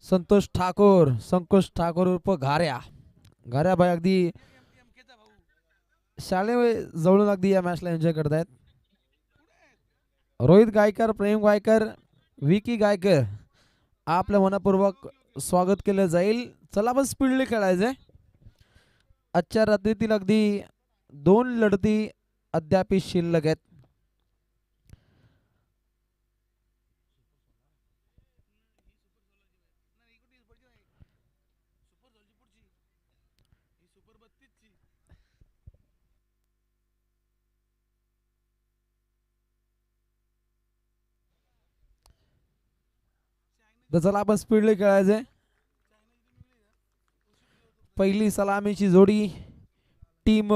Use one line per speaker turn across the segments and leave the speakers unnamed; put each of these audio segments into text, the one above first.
संतोष ठाकूर उर्फ घाऱ्या भाई अगदी शाळे जवळून अगदी या मॅचला एन्जॉय करतायत. रोहित गायकर, प्रेम गायकर, विकी गायकर आपलं मनपूर्वक स्वागत केलं जाईल. चला पण स्पीडली खेळायचंय. आजच्या रात्रीतील अगदी 2 लढती अद्याप शिल्लक आहेत. तर चला आपण स्पीडली खेळायचंय. पहिली सलामीची जोडी टीम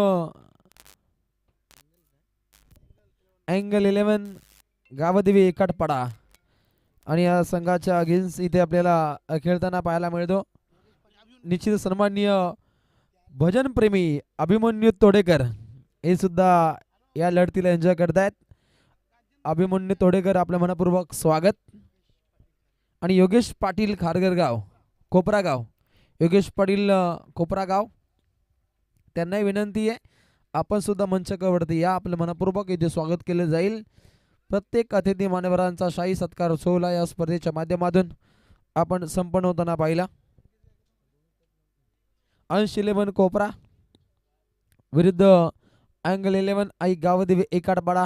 अँगल 11 गावदेवी एकटपाडा आणि या संघाच्या अगेन्स्ट इथे आपल्याला खेळताना पाहायला मिळतो निश्चित सन्माननीय भजन प्रेमी अभिमन्यू तोडेकर हे सुद्धा या लढतीला एन्जॉय करतायत. अभिमन्यू तोडेकर आपलं मनपूर्वक स्वागत. आणि योगेश पाटील खारघरगाव कोपरागाव, योगेश पाटील कोपरागाव त्यांनाही विनंती आहे आपण सुद्धा मंचकावरती या, आपलं मनपूर्वक इथे स्वागत केलं जाईल. प्रत्येक अतिथी मान्यवरांचा शाही सत्कार सोहळा या स्पर्धेच्या माध्यमातून आपण संपन्न होताना पाहिला. अंश 11 कोपरा विरुद्ध अँगल 11 आई गावदेवी एकाडपाडा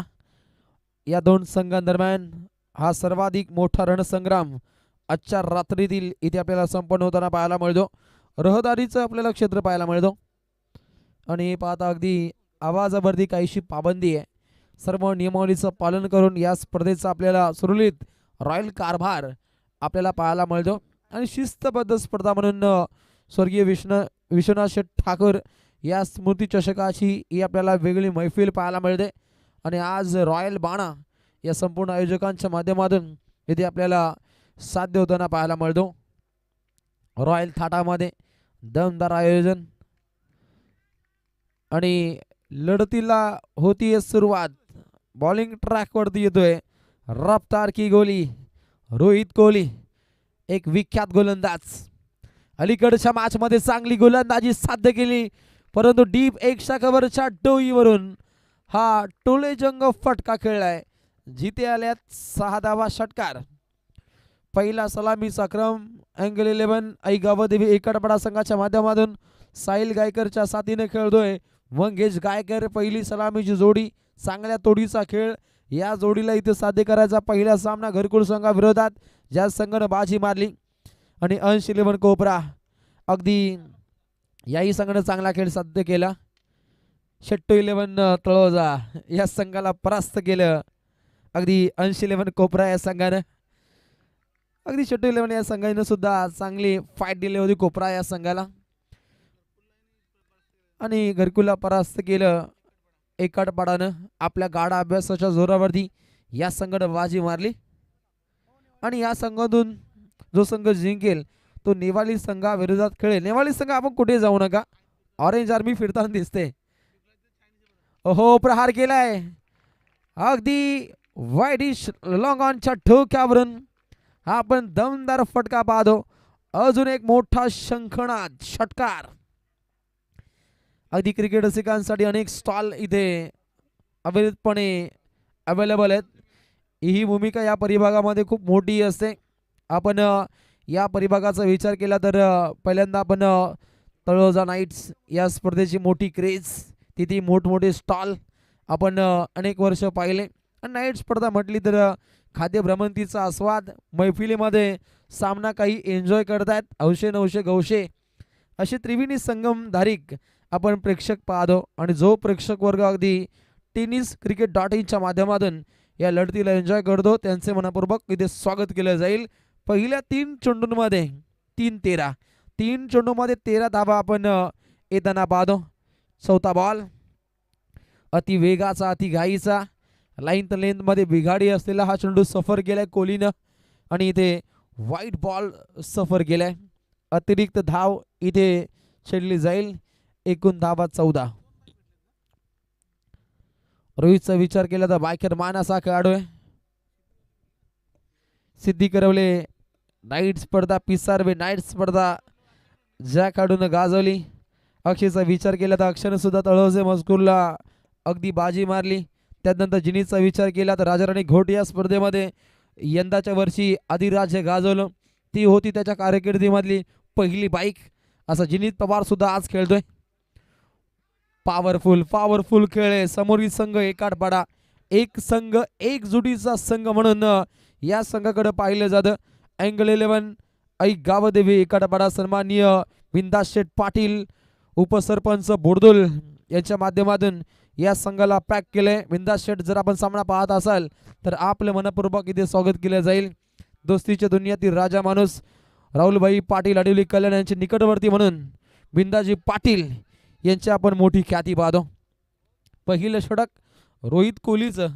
या 2 संघांदरम्यान हा सर्वाधिक मोठा रणसंग्राम आजच्या रात्रीतील इथे आपल्याला संपन्न होताना पाहायला मिळतो. रहदारीचं आपल्याला क्षेत्र पाहायला मिळतो आणि पाहता अगदी आवाजावरती काहीशी पाबंदी आहे. सर्व नियमावलीचं पालन करून या स्पर्धेचा आपल्याला सुरळीत रॉयल कारभार आपल्याला पाहायला मिळतो. आणि शिस्तबद्ध स्पर्धा म्हणून स्वर्गीय विश्वनाथ शेठ ठाकूर या स्मृती चषकाची ही आपल्याला वेगळी मैफिल पाहायला मिळते. आणि आज रॉयल बाणा या संपूर्ण आयोजकांच्या माध्यमातून इथे आपल्याला साध्य होताना पाहायला मिळतो. रॉयल थाटामध्ये दमदार आयोजन आणि लढतीला होतीये सुरुवात. बॉलिंग ट्रॅक वरती येतोय रफ्तार की गोली रोहित कोहली, एक विख्यात गोलंदाज. अलीकडच्या मॅच मध्ये चांगली गोलंदाजी साध्य केली परंतु डीप एक शाखावरच्या डोईवरून हा टोलेजंग फटका खेळलाय. जिथे आल्यात 6 धावा षटकार. पहिला सलामीचा क्रम अँगल 11 आई गावदेवी एकटपाडा संघाच्या माध्यमातून साहिल गायकरच्या साथीने खेळतोय. मंगेश गायकर पहिली सलामीची जोडी, चांगल्या तोडीचा खेळ. या जोडीला इथे साध्य करायचा पहिला सामना घरकुल संघाविरोधात ज्या संघाने बाजी मारली. आणि अंश 11 कोपरा अगदी याही संघाने चांगला खेळ साध्य केला. शेट्टू 11 तळोजा या संघाला परास्त केलं. अगदी अंश 11 कोपरा या संघाने, अगदी शेट्टू 11 या संघाने सुद्धा चांगली फाईट दिली होती कोपरा या संघाला आणि घरकुलला परास्त केलं. एकटपाडानं आपल्या गाडा अभ्यासाच्या जोरावरती या संघाने बाजी मारली. आणि या संघातून जो संघ जिंकेल तो नेवाली संघाविरोधात खेळेल. नेवाली संघ आपण कुठे जाऊ नका, ऑरेंज आर्मी फिरताना दिसते. हो, प्रहार केलाय अगदी वाईडिश लॉंग ऑनच्या ठोक्यावरून हा आपण दमदार फटका पाहतो. अजून एक मोठा शंखनाद षटकार. अगदी क्रिकेट रसिकांसाठी अनेक स्टॉल इथे अविरतपणे अवेलेबल आहेत. ही भूमिका या परिभागामध्ये खूप मोठी असते. आपण या परिभागाचा विचार केला तर पहिल्यांदा आपण तळोजा नाईट्स या स्पर्धेची मोठी क्रेज, तिथे मोठमोठे स्टॉल आपण अनेक वर्ष पाहिले. आणि नाईट स्पर्धा म्हटली तर खाद्य भ्रमंतीचा आस्वाद, मैफिलीमध्ये सामना काही एन्जॉय करतायत. हौशे नवशे गौशे असे त्रिवेणी संगम धारिक आपण प्रेक्षक पाहतो. आणि जो प्रेक्षक वर्ग अगदी tenniscricket.in माध्यमातून या लढतीला एन्जॉय करतो त्यांचे मनपूर्वक इथे स्वागत केलं जाईल. पहिल्या 3 चेंडूंमध्ये 3 चेंडूमध्ये 13 धावा आपण येताना पाहतो. चौथा बॉल अति वेगाचा, अति घाईचा, लाईन लेंथ मध्ये बिघाडी असलेला हा चेंडू सफर केलाय कोहलीनं आणि इथे व्हाईट बॉल सफर केलाय. अतिरिक्त धाव इथे खेळली जाईल. एकूण धावा 14. रोहितचा विचार केला तर बायकर मान असा खेळाडू आहे. सिद्धी करवले नाईट स्पर्धा पिसारवे नाईट स्पर्धा ज्या खेळाडून गाजवली, अक्षयचा विचार केला तर अक्षयने सुद्धा तळोजे मजकूरला अगदी बाजी मारली. त्यानंतर जिनीतचा विचार केला तर राजाराणी घोट या स्पर्धेमध्ये यंदाच्या वर्षी अधिराज्य गाजवलं. ती होती त्याच्या कारकिर्दीमधली पहिली बाईक. असा जिनीत पवार सुद्धा आज खेळतोय. पॉवरफुल खेळ आहे. समोरील संघ एकाडपाडा, एक संघ एक जुटीचा संघ म्हणून या संघाकडे पाहिलं जातं. अँगल 11 ऐक गावदेवी एकाडपाडा सन्माननीय बिंदास शेठ पाटील उपसरपंच बोरदुल यांच्या माध्यमातून या संघाला पॅक केलंय. बिंदास शेठ, जर आपण सामना पाहत असाल तर आपलं मनपूर्वक इथे स्वागत केलं जाईल. दोस्तीच्या दुनियातील राजा माणूस राहुलभाई पाटील अडवली कल्याण यांचे निकटवर्ती म्हणून बिंदाजी पाटील यांची आपण मोठी ख्याती पाहतो. पहिलं षटक रोहित कोहलीचं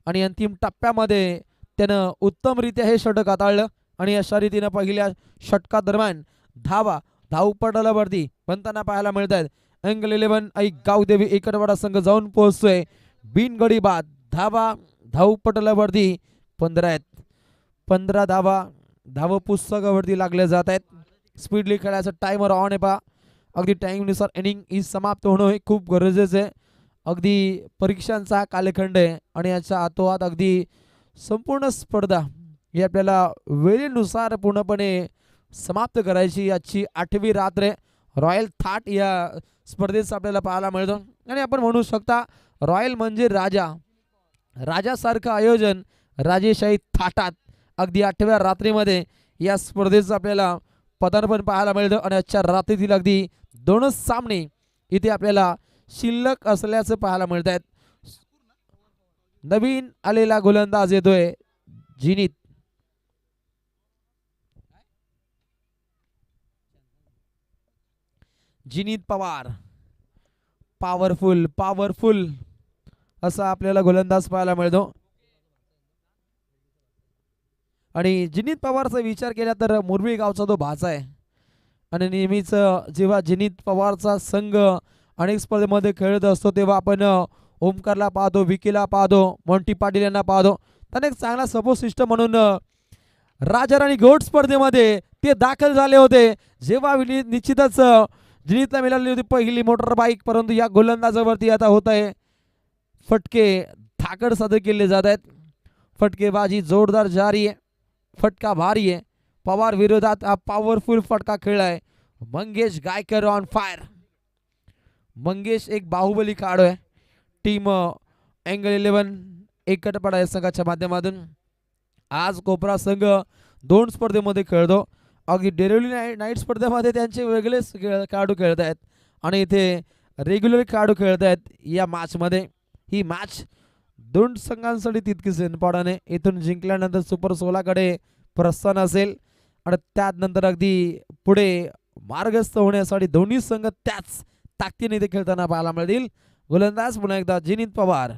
आणि अंतिम टप्प्यामध्ये त्यानं उत्तमरित्या हे षटक हाताळलं आणि अशा रीतीनं पहिल्या षटकादरम्यान धावपटलावरती बनताना पाहायला मिळत आहेत. अँगल 11 ऐक गावदेवी एकटवाडा संघ जाऊन पोहोचतोय. बिनगडी बाद धावपटलावरती 15 आहेत. 15 धाव पुस्तकावरती लागले जात आहेत. स्पीडली खेळायचं टायमर ऑन आहे पहा. अगदी टाईमनुसार इनिंग ही समाप्त होणं हे खूप गरजेचं आहे. अगदी परीक्षांचा कालखंड आहे आणि याच्या आतोहात अगदी संपूर्ण स्पर्धा ही आपल्याला वेळेनुसार पूर्णपणे समाप्त करायची. आजची 8वी रात्र रॉयल थाट या स्पर्धेचं आपल्याला पाहायला मिळतं आणि आपण म्हणू शकता रॉयल म्हणजे राजासारखं आयोजन राजेशाही थाटात अगदी 8व्या रात्रीमध्ये या स्पर्धेचं आपल्याला पदार्पण पाहायला मिळतं. आणि आजच्या रात्रीतील अगदी 2 सामने इथे आपल्याला शिल्लक असल्याचं पाहायला मिळत आहेत. नवीन आलेला गोलंदाज येतोय जिनीत पवार. पॉवरफुल असा आपल्याला गोलंदाज पाहायला मिळतो. आणि जिनीत पवारचा विचार केला तर मुरबी गावचा तो भाचा आहे आणि नेहमीच जेव्हा जिनीत पवारचा संघ अनेक स्पर्धेमध्ये खेळत असतो तेव्हा आपण ओमकारला पाहतो, विकीला पाहतो, मोंटी पाटील यांना पाहतो. त्याने एक चांगला सपोर्ट सिस्टम म्हणून राजाराणी घोट स्पर्धेमध्ये ते दाखल झाले होते. जेव्हा निश्चितच जिनीतला मिळाली होती पहिली मोटर बाईक, परंतु या गोलंदाजावरती आता होत आहे फटके धाकड सादर केले जात आहेत. फटकेबाजी जोरदार जारी आहे. फटका भारी आहे. पवार विरोधात हा पॉवरफुल फटका खेळलाय. Mangesh Gaikar on fire. मंगेश एक बाहुबली खेळाडू आहे. टीम अँगल 11 एकटपाडा या संघाच्या माध्यमातून आज कोपरा संघ 2 स्पर्धेमध्ये खेळतो. अगदी डेरिव्हिटी नाईट स्पर्धेमध्ये त्यांचे वेगळेच खेळाडू खेळत आहेत आणि इथे रेग्युलर खेळाडू खेळत आहेत. या मॅचमध्ये ही मॅच 2 संघांसाठी तितकीच इम्पॉर्टंट आहे. इथून जिंकल्यानंतर सुपर 16 कडे प्रस्थान असेल आणि त्यानंतर अगदी पुढे मार्गस्थ होण्यासाठी दोन्ही संघ त्याच ताकदीने इथे खेळताना पाहायला मिळतील. गोलंदाज पुन्हा एकदा जिनीत पवार.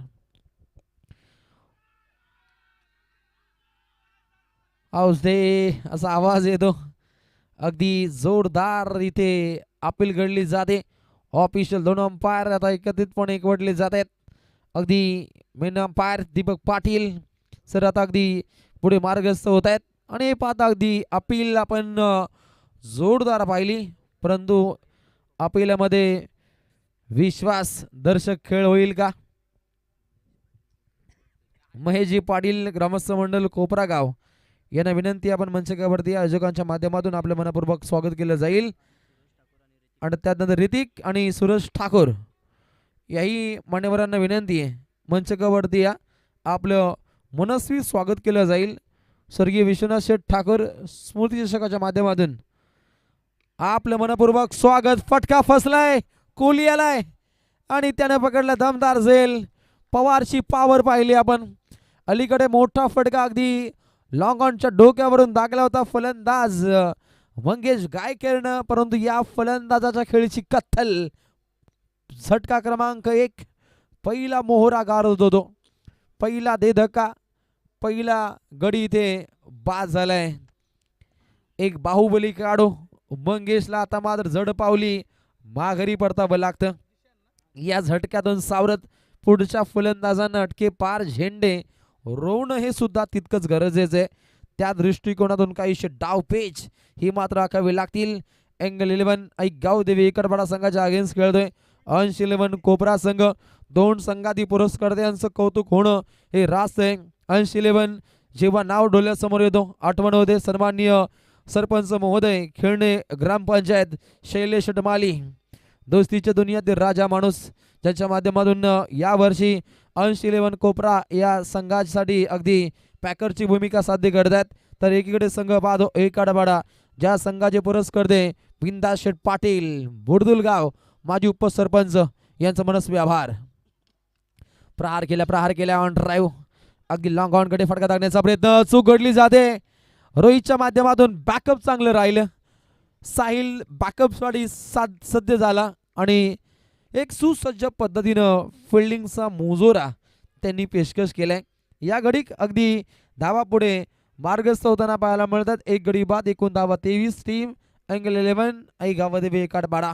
असा आवाज येतो. अगदी जोरदार इथे अपील घडली जाते. ऑफिशियल 2 अंपायर आता एकत्रितपणे एकवटले जात आहेत. अगदी main umpire Deepak Patil sir आता अगदी पुढे मार्गस्थ होत आहेत आणि पाहता अगदी अपील आपण जोरदार पाहिली, परंतु अपीलामध्ये विश्वास दर्शक खेळ होईल का? महेशजी पाटील ग्रामस्थ मंडळ कोपरा गाव यांना विनंती, आपण मंचकावरती आयोजकांच्या माध्यमातून आपलं मनपूर्वक स्वागत केलं जाईल. आणि त्यानंतर ऋतिक आणि सुरेश ठाकूर याही मान्यवरांना विनंती आहे मंचकावरती या, आपलं मनस्वी स्वागत केलं जाईल. स्वर्गीय विश्वनाथ शेठ ठाकूर स्मृती चषकाच्या माध्यमातून आपलं मनपूर्वक स्वागत. फटका फसलाय, कोहली आलाय आणि त्याने पकडला दमदार झेल. पवारची पॉवर पाहिली आपण. अलीकडे मोठा फटका अगदी लॉंग ऑनच्या डोक्यावरून दाखला होता फलंदाज मंगेश गायकरनं, परंतु या फलंदाजाच्या खेळीची कत्तल. झटका क्रमांक 1, पहिला मोहरा गारत होतो, पहिला दे धक्का, पहिला गडी इथे बाद झालाय. एक बाहुबली खेळाडू मंगेशला आता मात्र जड पावली माघारी परतावं लागतं. या झटक्यातून सावरत पुढच्या फलंदाजांना अटके पार झेंडे रोवणं हे सुद्धा तितकंच गरजेचं आहे. त्या दृष्टिकोनातून काहीशे डावपेच ही मात्र आखावी लागतील. एंगल 11 गावदेवी इकडपाडा संघाच्या अगेन्स्ट खेळतोय. अंश 11 कोपरा संघ. दोन संघातील पुरस्कर्त्यांचं कौतुक होणं हे रास्त आहे. अंश 11 जेव्हा नाव डोळ्यासमोर येतो आठवण होते सन्माननीय सरपंच महोदय खेळणे ग्रामपंचायत शैलेश डमाली, दोस्तीच्या दुनियातील राजा माणूस, ज्याच्या माध्यमातून यावर्षी अंश 11 कोपरा या संघासाठी अगदी पॅकरची भूमिका साध्य करतात. तर एकीकडे संघ पाहतो एकाडबाडा, ज्या संघाचे पुरस्कर्ते बिंदास शेठ पाटील बुडदुलगाव माजी उपसरपंच यांचा मनस्वी आभार. प्रहार केल्या ऑन ड्राईव्ह अगदी लॉंग ऑन कडे फटका टाकण्याचा प्रयत्न, चूक घडली जाते. रोहितच्या माध्यमातून बॅकअप चांगलं राहिलं. साहिल बॅकअपसाठी सज्ज झाला आणि एक सुसज्ज पद्धतीनं फिल्डिंगचा मुजोरा त्यांनी पेशकश केलाय. या घडीक अगदी धावा पुढे मार्गस्थ होताना पाहायला मिळतात. एक गडी बाद एकूण धावा 23. टीम एंगल 11 गावादेवी काठपाडा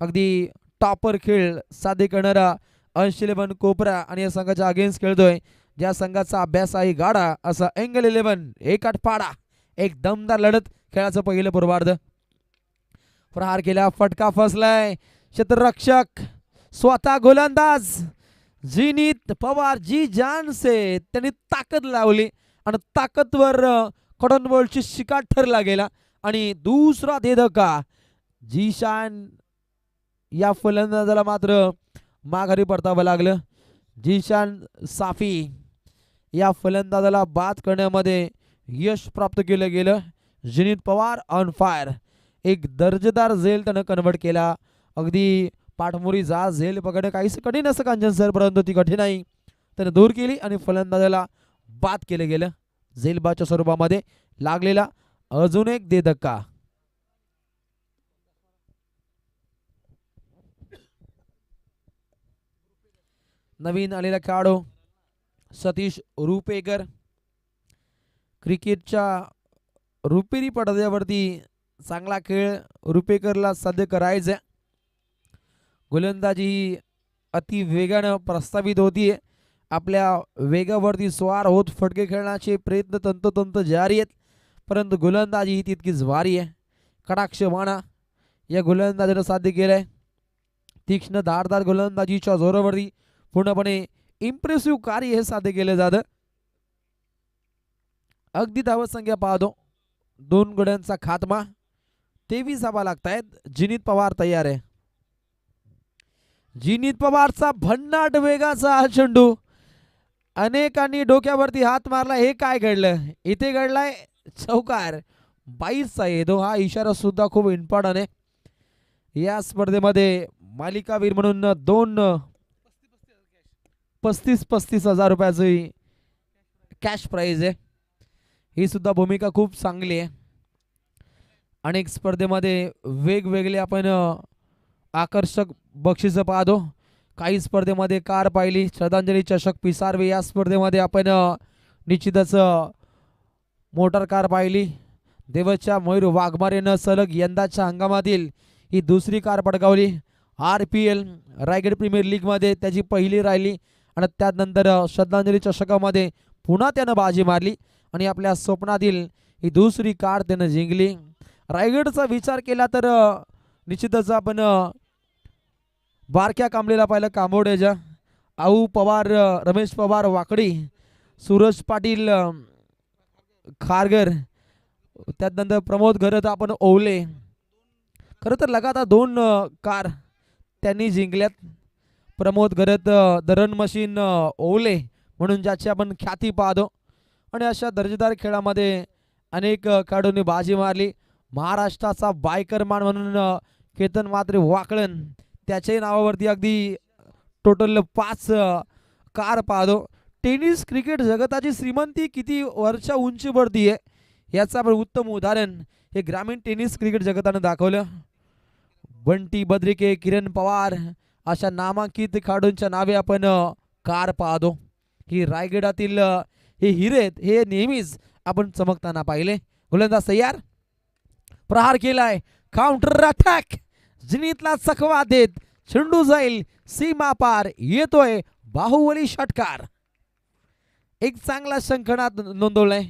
अगदी टॉपर खेळ साध्य करणारा अंश 11 कोपरा आणि या संघाच्या अगेन्स्ट खेळतोय. ज्या संघाचा अभ्यास आहे गाडा असा एंगल 11 काठपाडा. एक दमदार लढत खेळाचं पहिलं पूर्वार्ध. प्रहार केला, फटका फसलाय. क्षेत्ररक्षक स्वतः गोलंदाज जिनीत पवार जी जान से त्यांनी ताकद लावली आणि ताकदवर कडन बॉलची शिकार ठरला गेला आणि दुसरा धक्का जीशान या फलंदाजाला मात्र माघारी परतावं लागलं. जीशान साफी या फलंदाजाला बाद करण्यामध्ये यश प्राप्त केलं गेलं. जिनीत पवार ऑन फायर. एक दर्जेदार झेल त्यानं कन्वर्ट केला. अगदी पाठमोरी जा झेल पकडणं काहीच कठीण असं कांचन सर, परंतु ती कठीणाई त्यानं दूर केली आणि फलंदाजाला बाद केलं गेलं. झेलबाच्या स्वरूपामध्ये लागलेला अजून एक धक्का. नवीन आलेला खेळाडू सतीश रुपेकर. क्रिकेटच्या रुपेरी पडद्यावरती चांगला खेळ रुपेकरला साध्य करायचा. गोलंदाजी ही अति वेगानं प्रस्तावित होतीये. आपल्या वेगावरती स्वार होत फटके खेळण्याचे प्रयत्न तंतोतंत जारी आहेत, परंतु गोलंदाजी ही तितकीच भारी आहे. कटाक्ष माना या गोलंदाजीनं साध्य केलंय. तीक्ष्ण धारदार गोलंदाजीच्या जोरावरती पूर्णपणे इम्प्रेसिव्ह कार्य हे साध्य केलं जातं. अगदी धावसंख्या पाहतो 2 गड्यांचा खात्मा. 23 धावा लागतायत. जिनीत पवार तयार आहे. जिनीत पवारचा भन्नाट वेगाचा हा चेंडू. अनेकांनी डोक्यावरती हात मारला. हे काय घडलं? इथे घडलाय चौकार. 22चा येतो. हा इशारा सुद्धा खूप इम्पॉर्टंट आहे. या स्पर्धेमध्ये मालिकावीर म्हणून 35 हजार रुपयाची कॅश प्राइज आहे. ही सुद्धा भूमिका खूप चांगली आहे. अनेक स्पर्धेमध्ये वेगवेगळे आपण आकर्षक बक्षीस पाहतो. काही स्पर्धेमध्ये कार पाहिली, श्रद्धांजली चषक पिसारवे. या स्पर्धेमध्ये आपण निश्चितच मोटार कार पाहिली. देवच्या मयूर वाघमारेनं सलग यंदाच्या हंगामातील ही दुसरी कार पटकावली. RPL रायगड प्रीमियर लीग मध्ये त्याची पहिली राहिली आणि त्यानंतर श्रद्धांजली चषकामध्ये पुन्हा त्यानं बाजी मारली आणि आपल्या स्वप्नातील ही दुसरी कार त्यानं जिंकली. रायगडचा विचार केला तर निश्चितच आपण बारक्या कांबळेला पाहिलं, कांबोड्याच्या आऊ पवार, रमेश पवार वाकडी, सूरज पाटील खारगर, त्यानंतर प्रमोद घरत आपण ओवले. खरं तर लगातार 2 कार त्यांनी जिंकल्यात. प्रमोद घरत दरण मशीन ओवले म्हणून ज्याची आपण ख्याती पाहतो आणि अशा दर्जेदार खेळामध्ये अनेक खेळाडूंनी बाजी मारली. महाराष्ट्राचा बायकरमान म्हणून केतन मात्रे वाकळण, त्याच्याही नावावरती अगदी टोटल 5 कार पाहतो. टेनिस क्रिकेट जगताची श्रीमंती किती वरच्या उंचीवरती आहे याचं आपण उत्तम उदाहरण हे ग्रामीण टेनिस क्रिकेट जगतानं दाखवलं. बंटी बद्रिके, किरण पवार अशा नामांकित खेळाडूंच्या नावे आपण कार पाहतो. ही रायगडातील हे हिरेत हे नेहमीच आपण चमकताना पाहिले. गोलंदाज तयार. प्रहार केलाय. Counter attack. जिनीतला चकवा देत चेंडू जाईल सीमा पार. येतोय बाहुबली षटकार. एक चांगला शंखनाद नोंदवलाय.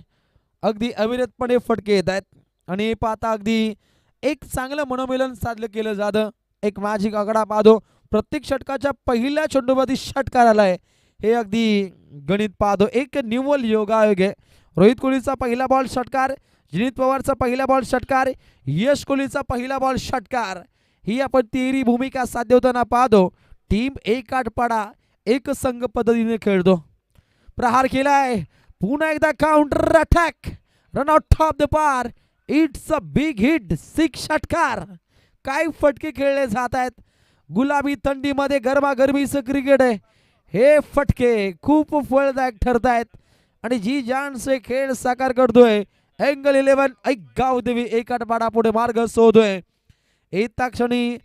अगदी अविरतपणे फटके येत आहेत आणि पाहता अगदी एक चांगलं मनोमिलन साधलं केलं जातं. एक मॅजिक आकडा पाहतो. प्रत्येक षटकाच्या पहिल्या चेंडूमध्ये षटकार आलाय हे अगदी गणित पाहतो. एक निव्वळ योगायोग आहे. रोहित कोहलीचा पहिला बॉल षटकार, जिनीत पवारचा पहिला बॉल षटकार, यश कोहलीचा पहिला बॉल षटकार. ही आपण तिहेरी भूमिका साध्य होताना पाहतो. टीम एक आठपाडा एक संघ पद्धतीने खेळतो. प्रहार केलाय, पुन्हा एकदा counter attack, run out of the पार. इट्स अ बिग हिट, 6 षटकार. काय फटके खेळले जात आहेत. गुलाबी थंडीमध्ये गरमागरमीचं क्रिकेट आहे. हे फटके खूप फळदायक ठरत आहेत आणि जी जान से खेळ साकार करतोय एंगल 11 ऐक गावदेवी एक आठपाडा पुढे मार्ग शोधतोय. येता क्षणी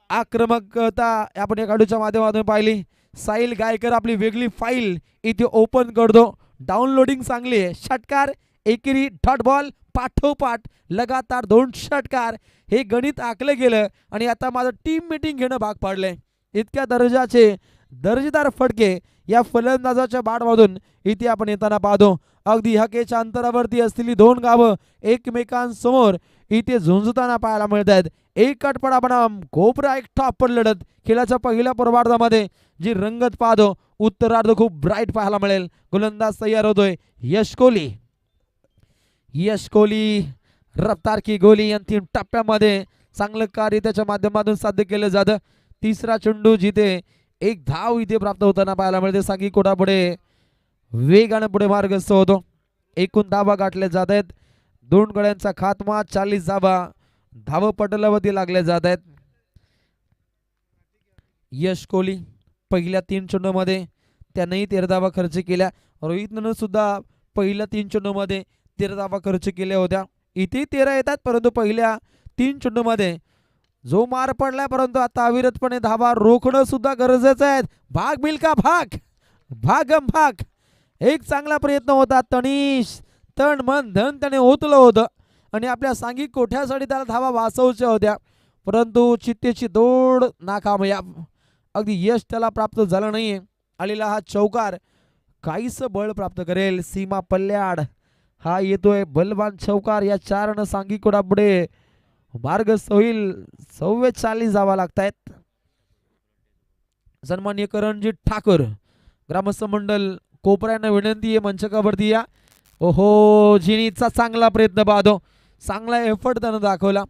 आक्रमकता आपण या खेळाडूच्या माध्यमातून पाहिली. साहिल गायकर आपली वेगळी फाईल इथे ओपन करतो. डाउनलोडिंग चांगली आहे. षटकार एकेरी डॉट बॉल पाठोपाठ लगातार 2 षटकार. हे गणित आखलं गेलं आणि आता माझं टीम मीटिंग घेणं भाग पाडलंय. इतक्या दर्जाचे दर्जेदार फटके या फलंदाजाच्या बॅटमधून इथे आपण येताना पाहतो. अगदी हकेच्या अंतरावरती असलेली 2 गावं एकमेकांसमोर इथे झुंजताना पाहायला मिळत आहेत. एक आठपडा बनाम कोपरा एक टॉपर लढत खेळाच्या पहिल्या पूर्वार्धामध्ये जी रंगत पाहतो. उत्तरार्ध खूप ब्राईट पाहायला मिळेल. गोलंदाज तयार होतोय यश कोहली. यश कोहली रफ्तार की गोली अंतिम टप्प्यामध्ये चांगलं कार्य त्याच्या माध्यमातून साध्य केलं जातं. तिसरा चेंडू जिथे एक धाव इथे प्राप्त होताना पाहायला मिळते. सांगी कोटा पुढे वेगाने पुढे मार्गस्थ होतो. एकूण धावा गाठले जात आहेत. 2 गड्यांचा खात्मा, 40 धावा धावपटलावरती लागले जात आहेत. यश कोहली पहिल्या 3 चेंडूमध्ये त्यानेही 13 धावा खर्च केल्या. रोहितनं सुद्धा पहिल्या 3 चेंडूमध्ये 13 धावा खर्च केल्या होत्या. इथे 13 येतात परंतु पहिल्या 3 चेंडूमध्ये जो मार पडलाय परंतु आता अविरतपणे धावा रोखणं सुद्धा गरजेचं आहे. भाग मिल्का भाग, भागम भाग. एक चांगला प्रयत्न होता. तनिष तण मन धन त्याने ओतलं होतं आणि आपल्या सांघिक कोठ्यासाठी त्याला धावा वाचवायच्या होत्या परंतु चित्तेची दौड नाकामयाब. अगदी यश त्याला प्राप्त झालं नाहीये. आलेला हा चौकार काहीच बळ प्राप्त करेल. सीमा पल्ल्याड हा येतोय बलवान चौकार. या 4 सांघिक कोटा पुढे मार्गस्थ होईल. 44 धावा लागतायत. सन्माननीय करणजीत ठाकर ग्रामस्थ मंडळ कोपऱ्यांना विनंती आहे मंचकावरती या. ओहो, जिनीचा चांगला प्रयत्न पाहतो. चांगला एफर्ट त्यानं दाखवला.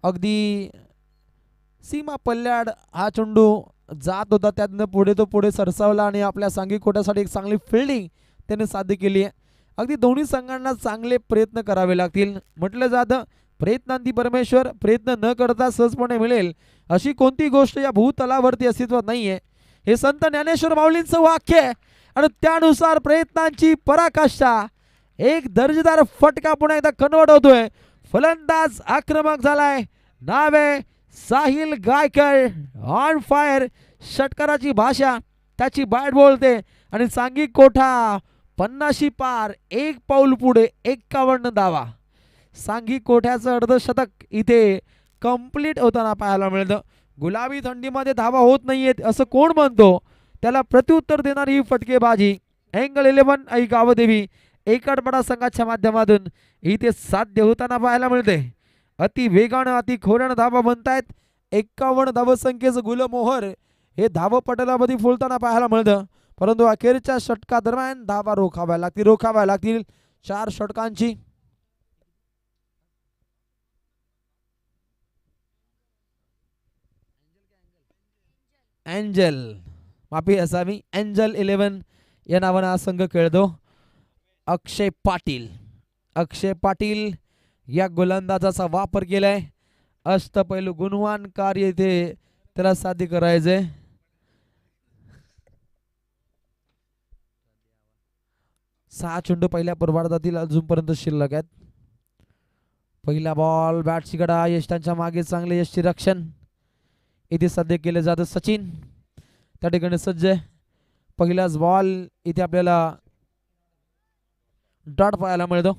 अगदी सीमा पल्ल्याड हा चेंडू जात होता त्यातनं पुढे तो पुढे सरसावला आणि आपल्या सांघिक कोट्यासाठी एक चांगली फिल्डिंग त्याने साध्य केली आहे. अगदी दोन्ही संघांना चांगले प्रयत्न करावे लागतील. म्हटलं जातं प्रयत्नांती परमेश्वर. प्रयत्न न करता सहजपणे मिळेल अशी कोणती गोष्ट या भूतलावरती अस्तित्वात नाहीये. हे संत ज्ञानेश्वर माऊलींचं वाक्य आहे आणि त्यानुसार प्रयत्नांची पराकाष्ठा. एक दर्जेदार फटका पुन्हा एकदा कन्वर्ट होतोय. फलंदाज आक्रमक झालाय. नाव आहे साहिल गायकर. On fire. षटकाराची भाषा त्याची बॅट बोलते आणि सांघिक कोठा 50 पार. 1 पाऊल पुढे 51 धावा. सांघिक कोठ्याचं अर्धशतक इथे कंप्लीट होताना पाहायला मिळतं. गुलाबी थंडीमध्ये धावा होत नाहीयेत असं कोण म्हणतो त्याला प्रत्युत्तर देणारी ही फटकेबाजी एंगल 11 ऐ गावदेवी एक आठपाडा संघाच्या माध्यमातून इथे साध्य होताना पाहायला मिळते. अति वेगानं अति खोऱ्यानं धावा बनतायत. 51 धावसंख्येचं गुलमोहर हे धावपटलामध्ये फुलताना पाहायला मिळतं परंतु अखेरच्या षटका दरम्यान धावा रोखाव्या लागतील 4 षटकांची. एंजल माफी असावी. एंजल 11 या नावानं हा संघ खेळतो. अक्षय पाटील या गोलंदाजाचा वापर केलाय. अष्टपैलू गुणवान कार्य इथे त्याला साध्य करायचंय. सहा चेंडू पहिल्या पूर्वार्धातील अजूनपर्यंत शिल्लक आहेत. पहिला बॉल बॅटची गडा. यष्टांच्या मागे चांगले यष्टी रक्षण इथे साध्य केले जातं. सचिन त्या ठिकाणी सज्ज. पहिलाच बॉल इथे आपल्याला डॉट पाहायला मिळतो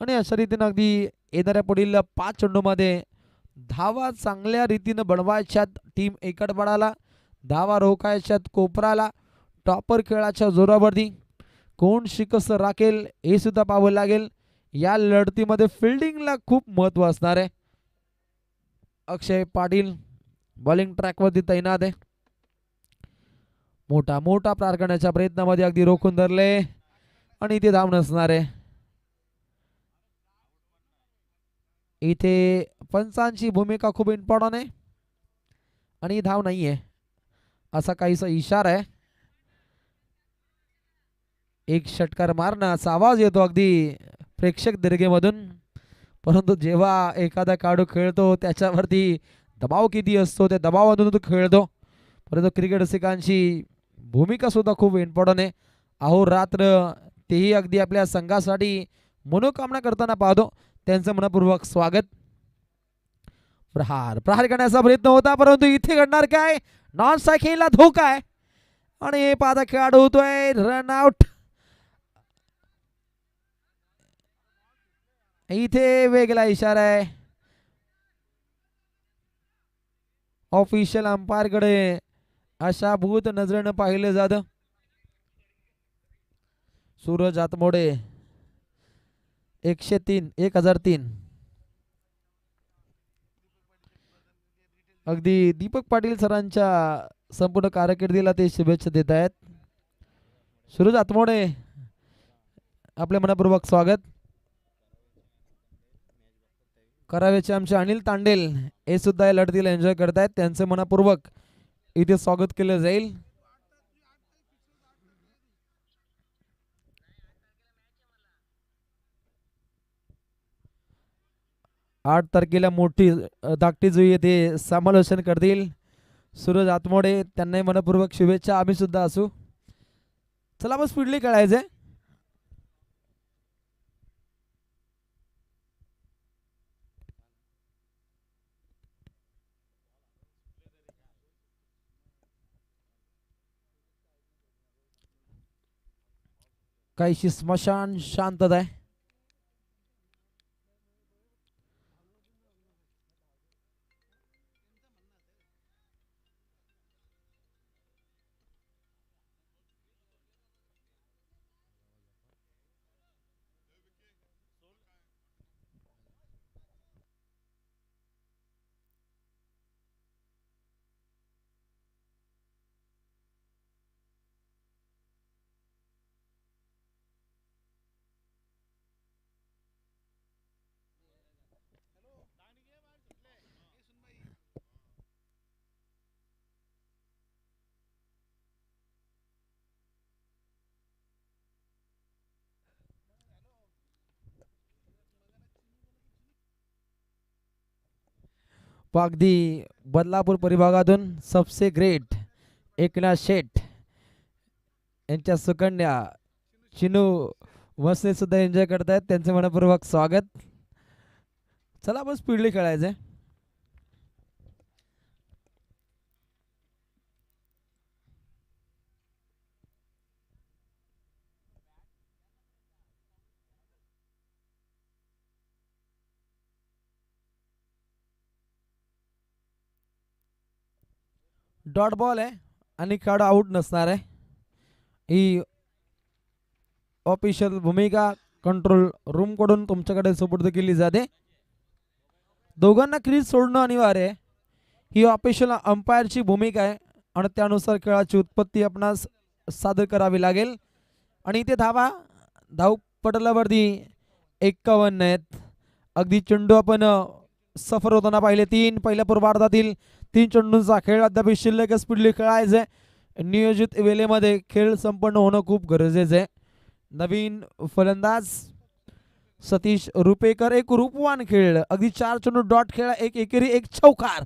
आणि अशा रीतीने अगदी येणाऱ्या पुढील 5 चेंडूमध्ये धावा चांगल्या रीतीने बनवायच्यात टीम एकटपडाला. धावा रोखायच्यात कोपराला. टॉपर खेळाच्या जोरावरती कोण शिकस्त राखेल हे सुद्धा पाहावं लागेल. या लढतीमध्ये फिल्डिंगला खूप महत्व असणार आहे. अक्षय पाटील बॉलिंग ट्रॅकवरती तैनात आहे. मोठा मोठा पार करण्याच्या प्रयत्नामध्ये अगदी रोखून धरले आणि इथे धाव नसणार आहे. इथे पंचांची भूमिका खूप इम्पॉर्टंट आहे आणि धाव नाहीये असा काहीसा इशारा आहे. एक षटकार मारणं असा आवाज येतो अगदी प्रेक्षक दीर्घेमधून, परंतु जेव्हा एखादा खेळाडू खेळतो त्याच्यावरती दबाव किती असतो त्या दबावातून तो खेळतो. परंतु क्रिकेट रसिकांची भूमिका सुद्धा खूप इम्पॉर्टंट आहे. अहोरात्र तेही अगदी आपल्या संघासाठी मनोकामना करताना पाहतो. त्यांचं मनपूर्वक स्वागत. प्रहार करण्याचा प्रयत्न होता परंतु इथे घडणार काय, नॉन स्ट्रायकिंगला धोका आहे आणि पादा खेळाडू होतोय रन आउट. इथे वेगळा इशारा आहे. ऑफिशियल अंपायर कडे अशा भूत नजरेनं पाहिलं जातं. सूरज आतमोडे 1003 अगदी दीपक पाटील सरांच्या संपूर्ण कारकिर्दीला ते शुभेच्छा देत आहेत. सूरज आतमोडे आपले मनपूर्वक स्वागत. करावेचे आमचे अनिल तांडेल हे सुद्धा या लढतीला एन्जॉय करतायत. त्यांचे मनपूर्वक इथे स्वागत केलं जाईल. आठ तारखेला मोठी धाकटी जुई येथे समालोचन करतील सूरज आतमोडे, त्यांनाही मनपूर्वक शुभेच्छा. आम्ही सुद्धा असू. चला बस स्पीडली खेळायचंय. काहीशी स्मशान शांतता आहे. अगदी बदलापूर परिभागातून सबसे ग्रेट एकनाथ शेठ यांच्या सुकन्या चिनू वसने सुद्धा एन्जॉय करतायत. त्यांचे मनपूर्वक स्वागत. चला बस स्पीडली खेळायचंय. डॉट बॉल आहे आणि खेळाडू आउट नसणार आहे. ही ऑफिशियल भूमिका कंट्रोल रूम कडून तुमच्याकडे सुपूर्द केली जाते. दोघांना क्रीज सोडणं अनिवार्य आहे. ही ऑफिशियल अंपायरची भूमिका आहे आणि त्यानुसार खेळाची उत्पत्ती आपणास सादर करावी लागेल. आणि इथे धाव पटलावरती 51 आहेत. अगदी चेंडू आपण सफर होताना पाहिले 3 पहिल्या पूर्वार्धातील 3 चेंडूंचा खेळ अद्याप शिल्लक स्पीडली खेळायचे. नियोजित वेळेमध्ये खेळ संपन्न होणं खूप गरजेचं आहे. नवीन फलंदाज सतीश रुपेकर एक रूपवान खेळ, अगदी 4 चेंडू डॉट खेळा, 1 एकेरी 1 चौकार.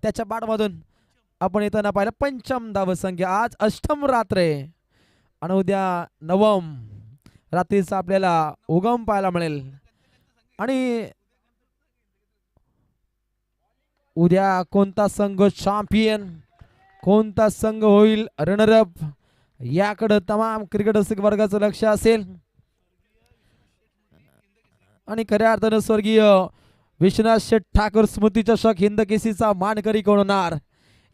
त्याच्या बाटमधून आपण येताना पाहिलं पंचम धावसंख्या. आज अष्टम रात्र आहे आणि उद्या नवम रात्रीचा आपल्याला उगम पाहायला मिळेल. आणि उद्या कोणता संघ चॅम्पियन, कोणता संघ होईल रनरअप, याकडे तमाम क्रिकेट रसिक वर्गाचं लक्ष असेल. आणि खऱ्या अर्थानं स्वर्गीय विश्वनाथ शेठ ठाकूर स्मृती चषक हिंद केसीचा मानकरी कोण होणार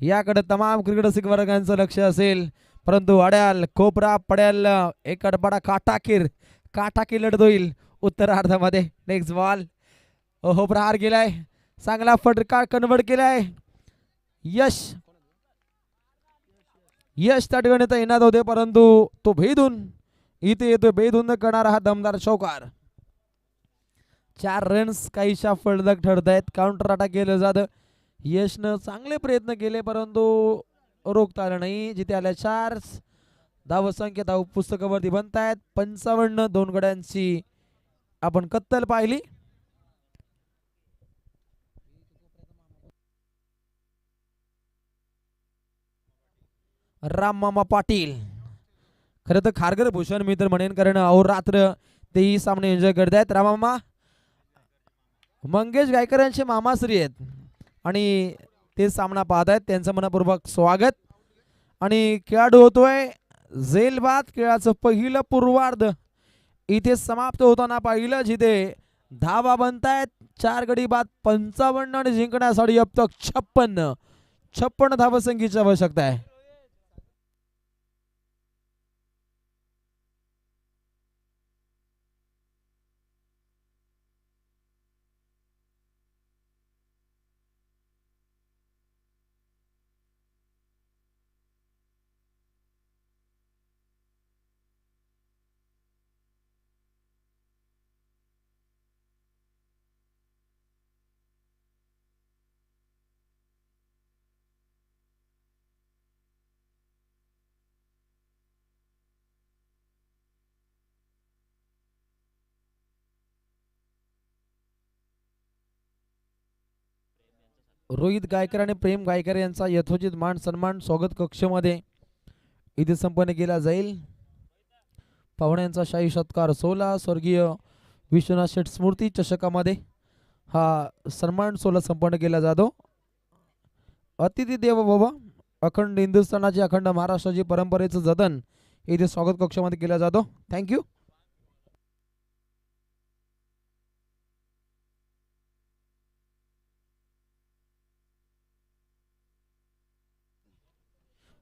याकडे तमाम क्रिकेट रसिक वर्गांचं लक्ष असेल. परंतु अड्याल खोपरा पड्याल एक अडबाडा काटाकीर लढत होईल. उत्तरार्धामध्ये नेक्स्ट बॉल. ओहो प्रहार गेलाय, चांगला फटका कन्वर्ट केलाय. यश त्या ठिकाणी तैनात होते, परंतु तो भेदून इथे येतोय, भेदून करणारा हा दमदार चौकार. 4 रन्स काहीशा फलदायक ठरत आहेत. काउंटर अटॅक केलं जातं. यशनं चांगले प्रयत्न केले, परंतु रोखता आलं नाही. जिथे आल्या 4 धावसंख्या धाव पुस्तकावरती बनतायत. 55 2 गड्यांची आपण कत्तल पाहिली. राम मामा पाटील, खरं तर खारघर भूषण मी तर म्हणेन, कारण अहोरात्र तेही सामने एन्जॉय करतायत. राम मामा मंगेश गायकर यांचे मामाश्री आहेत आणि ते सामना पाहत आहेत. त्यांचं मनपूर्वक स्वागत. आणि खेळाडू होतोय झेलबाद. खेळाचं पहिलं पूर्वार्ध इथे समाप्त होताना पाहिलं, जिथे धावा बनतायत 4 गडी बाद 55 आणि जिंकण्यासाठी अब तक 56 धावसंख्येची आवश्यकता आहे. रोहित गायकर आणि प्रेम गायकर यांचा यथोचित मान सन्मान स्वागत कक्षमध्ये इथे संपन्न केला जाईल. पाहुण्यांचा शाही सत्कार 16 स्वर्गीय विश्वनाथ शेठ स्मृती चषकामध्ये हा सन्मान 16 संपन्न केला जातो. अतिथी देव भव, अखंड हिंदुस्थानाची अखंड महाराष्ट्राची परंपरेचं जतन इथे स्वागत कक्षामध्ये केला जातो. थँक्यू.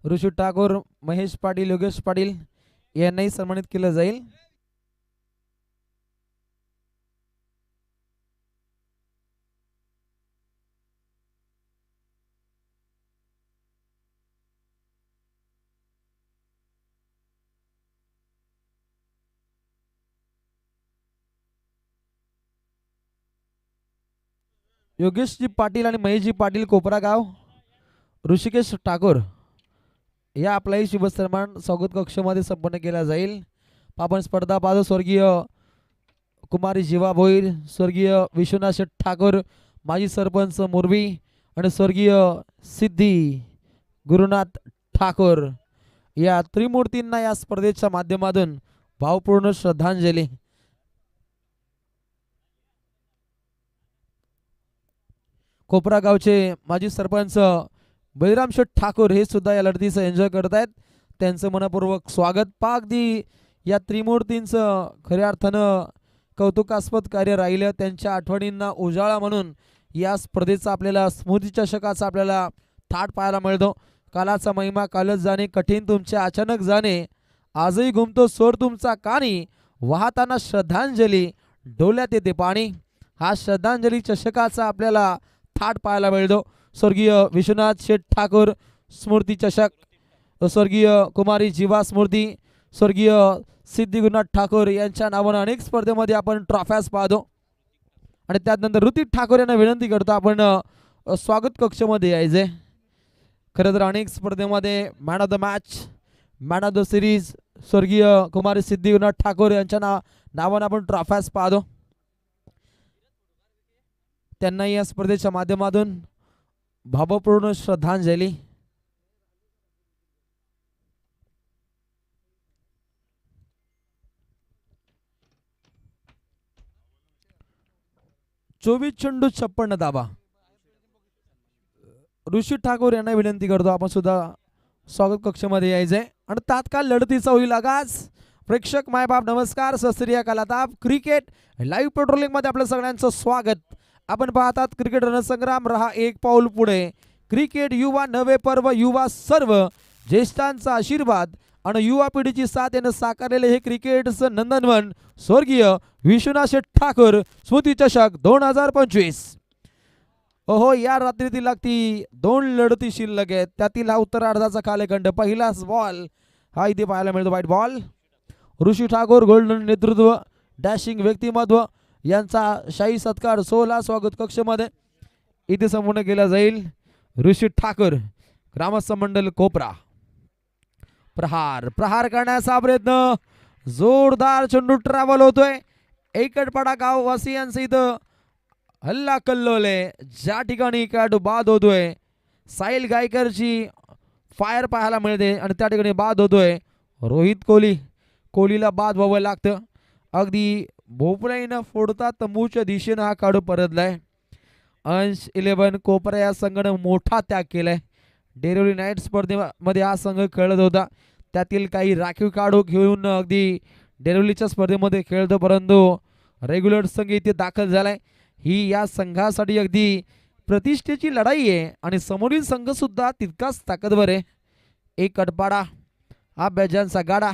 ऋषी ठाकूर, महेश पाटील, योगेश पाटील यांनाही सन्मानित केलं जाईल. योगेशजी पाटील आणि महेशजी पाटील कोपरागाव, ऋषिकेश ठाकूर या आपलाही शुभसन्मान स्वागत कक्षामध्ये संपन्न केला जाईल. आपण स्पर्धा पाहतो. स्वर्गीय कुमारी जीवा भोईर, स्वर्गीय विश्वनाथ शेठ ठाकूर माजी सरपंच मोरबी आणि स्वर्गीय सिद्धी गुरुनाथ ठाकूर या त्रिमूर्तींना या स्पर्धेच्या माध्यमातून भावपूर्ण श्रद्धांजली. कोपरा गावचे माजी सरपंच बळीराम शेठ ठाकूर हे सुद्धा या लढतीचं एन्जॉय करत आहेत. त्यांचं मनपूर्वक स्वागत. पागदी या त्रिमूर्तींचं खऱ्या अर्थानं कौतुकास्पद कार्य राहिलं. त्यांच्या आठवणींना उजाळा म्हणून या स्पर्धेचा आपल्याला स्मृती चषकाचा आपल्याला थाट पाहायला मिळतो. कालाचा महिमा कालच जाणे, कठीण तुमचे अचानक जाणे, आजही घुमतो सोर तुमचा कानी, वाहताना श्रद्धांजली डोल्यात येते पाणी. हा श्रद्धांजली चषकाचा आपल्याला थाट पाहायला मिळतो. स्वर्गीय विश्वनाथ शेठ ठाकूर स्मृती चषक, स्वर्गीय कुमारी जीवा स्मृती, स्वर्गीय सिद्धी गुरुनाथ ठाकूर यांच्या नावानं अनेक स्पर्धेमध्ये आपण ट्रॉफ्याज पाहतो. आणि त्यानंतर ऋतिक ठाकूर यांना विनंती करतो आपण स्वागत कक्षामध्ये यायचे. खरं तर अनेक स्पर्धेमध्ये man of the match, man of the series स्वर्गीय कुमारी सिद्धी गुरुनाथ ठाकूर यांच्या नावानं आपण ट्रॉफ्याज पाहतो. त्यांना या स्पर्धेच्या माध्यमातून भावपूर्ण श्रद्धांजली. चोवीस चेंडू 56 धावा. ऋषी ठाकूर यांना विनंती करतो आपण सुद्धा स्वागत कक्षामध्ये यायचंय. आणि तात्काळ लढतीचा होईल आगाज. प्रेक्षक मायबाप नमस्कार, सस्त्रिया कलाताप क्रिकेट लाईव्ह पेट्रोलिंग मध्ये आपल्या सगळ्यांचं स्वागत. आपण पाहतात क्रिकेट रणसंग्राम, रहा एक पाऊल पुढे. क्रिकेट युवा नवे पर्व, युवा सर्व ज्येष्ठांचा आशीर्वाद आणि युवा पिढीची साथ यानं साकारलेले हे क्रिकेटचं नंदनवन स्वर्गीय विश्वनाथ शेठ ठाकूर स्मृती चषक 2025. ओहो, या रात्रीतील लागती 2 लढती शिल्लक आहेत. त्यातील हा उत्तरार्धाचा कालखंड. पहिलाच बॉल हा इथे पाहायला मिळतो. White ball. Rishi Thakur golden नेतृत्व, डॅशिंग व्यक्तिमत्व यांचा शाही सत्कार 16 स्वागत कक्ष मध्ये इथे संपूर्ण केला जाईल. ऋषी ठाकूर ग्रामस्थ मंडळ कोपरा. प्रहार करण्याचा प्रयत्न, जोरदार चेंडू ट्रॅव्हल होतोय. एकटपाडा गाववासियांचं इथं हल्ला कल्लोले. ज्या ठिकाणी खेळाडू बाद होतोय, साहिल गायकरची फायर पाहायला मिळते आणि त्या ठिकाणी बाद होतोय रोहित कोहलीला बाद व्हावं लागतं. अगदी भोपळ्यानं फोडता तंबूच्या दिशेनं हा खेळाडू परतलाय. अंश 11 कोपरा या संघानं मोठा त्याग केलाय. डेरिव्हली नाईट स्पर्धेमध्ये हा संघ खेळत होता. त्यातील काही राखीव खेळाडू घेऊन अगदी डेरिव्हलीच्या स्पर्धेमध्ये खेळतो, परंतु रेग्युलर संघ इथे दाखल झालाय. ही या संघासाठी अगदी प्रतिष्ठेची लढाई आहे आणि समोरील संघ सुद्धा तितकाच ताकदवर आहे. एक अटपाडा अभ्यासाचा गाडा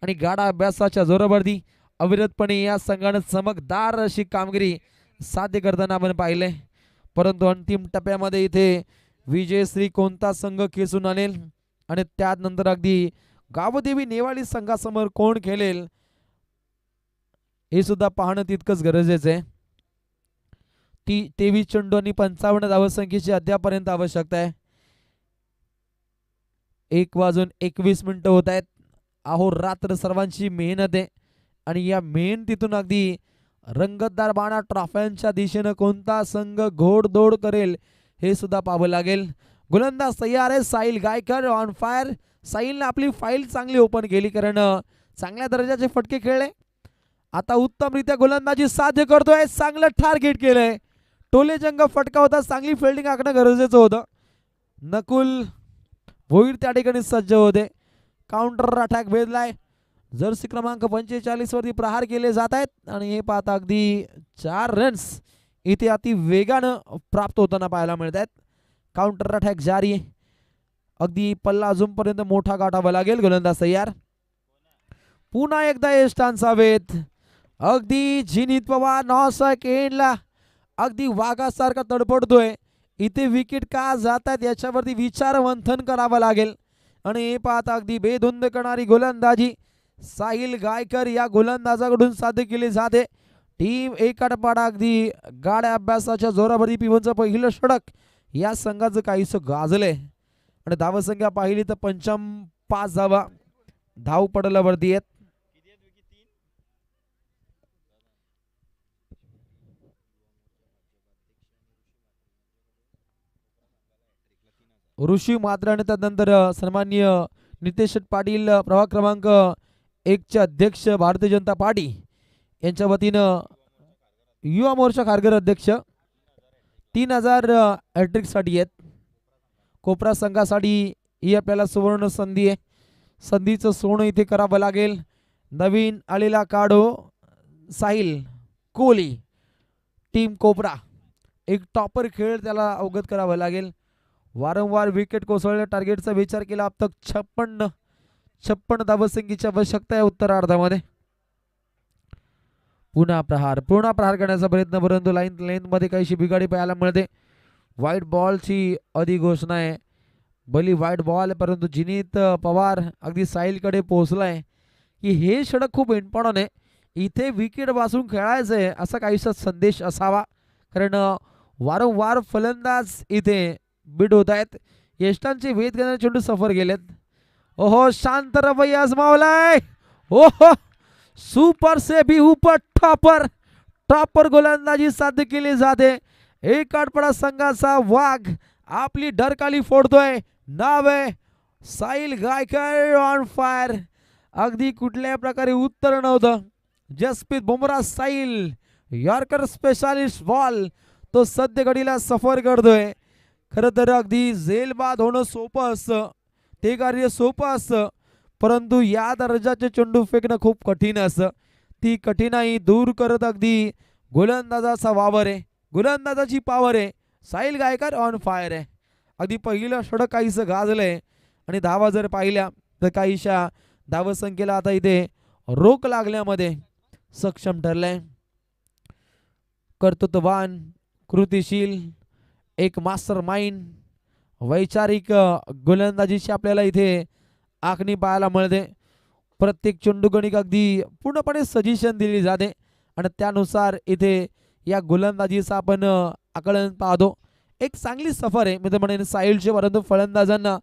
आणि गाडा अभ्यासाच्या जोरावरती अविरतपणे या संघाने चमकदार अशी कामगिरी साध्य करताना आपण पाहिले, परंतु अंतिम टप्प्यामध्ये इथे विजयश्री कोणता संघ खेचून आणेल आणि त्यानंतर अगदी गावदेवी नेवाळी संघासमोर कोण खेळेल हे सुद्धा पाहणं तितकंच गरजेचं आहे. 23 चेंडू आणि 55 धावसंख्येची अद्यापर्यंत आवश्यकता आहे. 1:21 होत आहेत. अहोरात्र सर्वांची मेहनत आहे आणि या मेहनतीतून अगदी रंगतदार बाणा ट्रॉफ्यांच्या दिशेनं कोणता संघ घोडदौड करेल हे सुद्धा पाहावं लागेल. गोलंदाज तयार आहे. Sahil Gaikar on fire. साहिलने आपली फाईल चांगली ओपन केली, कारण चांगल्या दर्जाचे फटके खेळले. आता उत्तमरित्या गोलंदाजी साध्य करतोय. चांगलं टार्गेट केलंय. टोले जंग फटका होता. चांगली फिल्डिंग आखणं गरजेचं होतं. नकुल भोईर त्या ठिकाणी सज्ज होते. Counter attack भेदलाय. जर्सी क्रमांक 45 वरती प्रहार केले जात आहेत आणि हे पाहता अगदी 4 रन्स इथे अति वेगानं प्राप्त होताना पाहायला मिळत आहेत. काउंटर अटॅक जारी आहे. अगदी पल्ला अजूनपर्यंत मोठा गाठावा लागेल. गोलंदाज तयार. पुन्हा एकदा यष्टांचा वेध. अगदी जिनीत पवार नॉसक एंडला अगदी वाघासारखा तडफडतोय. इथे विकेट का जात आहेत याच्यावरती विचारमंथन करावं लागेल. आणि हे पाहता अगदी बेधुंद करणारी गोलंदाजी साहिल गायकर या गोलंदाजाकडून साध्य केली जाते. टीम एकटपाडा अगदी गाड्या अभ्यासाच्या जोरावरती पिवनचं पहिलं षटक या संघाचं काहीसं गाजलंय आणि धावसंख्या पाहिली तर 55 धावा धाव पडल्यावरती आहेत. ऋषी मात्र आणि त्यानंतर सन्माननीय नितेश पाटील प्रभाग क्रमांक 1 चे अध्यक्ष भारतीय जनता पार्टी यांच्या वतीनं युवा मोर्चा खारघर अध्यक्ष 3000 हॅट्रिक साठी आहेत. कोपरा संघासाठी ही आपल्याला सुवर्ण संधी आहे. संधीचं सोनं इथे करावं लागेल. नवीन आलेला काढो साहिल कोहली टीम कोपरा एक टॉपर खेळ त्याला अवगत करावं लागेल. वारंवार विकेट कोसळल्या टार्गेटचा विचार केला. अब तक 56 धावसंख्येची आवश्यकता आहे उत्तरार्धामध्ये. पुन्हा प्रहार करण्याचा प्रयत्न, परंतु लाईन मध्ये काहीशी बिघाडी पाहायला मिळते. व्हाईट बॉलची अधिघोषणा आहे. भली व्हाईट बॉल, परंतु जिनीत पवार अगदी साहिलकडे पोहोचलाय की हे षटक खूप इम्पॉर्टंट आहे. इथे विकेट वाचून खेळायचंय असा काहीसा संदेश असावा, कारण वारंवार फलंदाज इथे बीड होत आहेत. यष्टांचे वेध घेणारे चेंडू सफर गेलेत. ओहो, शांत रवैया आजमावलाय. ओहो, सुपर से भी ऊपर टॉपर गोलंदाजी साध्य केली जाते. एक आठपडा संघाचा वाघ आपली डरकाली फोडतोय. नाव आहे साहिल गायकर ऑन फायर. अगदी कुठल्या प्रकारे उत्तर नव्हतं. जसप्रीत बुमराह साहिल यॉर्कर स्पेशालिस्ट बॉल तो सध्या घडीला सफर करतोय. खरं तर अगदी झेलबाद होणं सोपं असतं, ते कार्य सोपं असतं, परंतु या दर्जाचे चेंडू फेकणं खूप कठीण असतं. ती कठीणाई दूर करत अगदी गोलंदाजाचा वावर आहे, गोलंदाजाची पॉवर आहे. साहिल गायकर ऑन फायर आहे. अगदी पहिलं षटक काहीसं गाजलंय आणि धावा जर पाहिल्या तर काहीशा धावसंख्येला आता इथे रोख लागण्यामध्ये सक्षम ठरलाय. कर्तृत्ववान, कृतिशील, एक मास्टर माइंड, वैचारिक गोलंदाजीची आपल्याला इथे आखणी पाहायला मिळते. प्रत्येक चेंडू गणिक अगदी पूर्णपणे सजेशन दिली जाते आणि त्यानुसार इथे या गोलंदाजीचं आपण आकलन पाहतो. एक चांगली सफर आहे मी तर म्हणेन साहिलचे, परंतु फलंदाजांना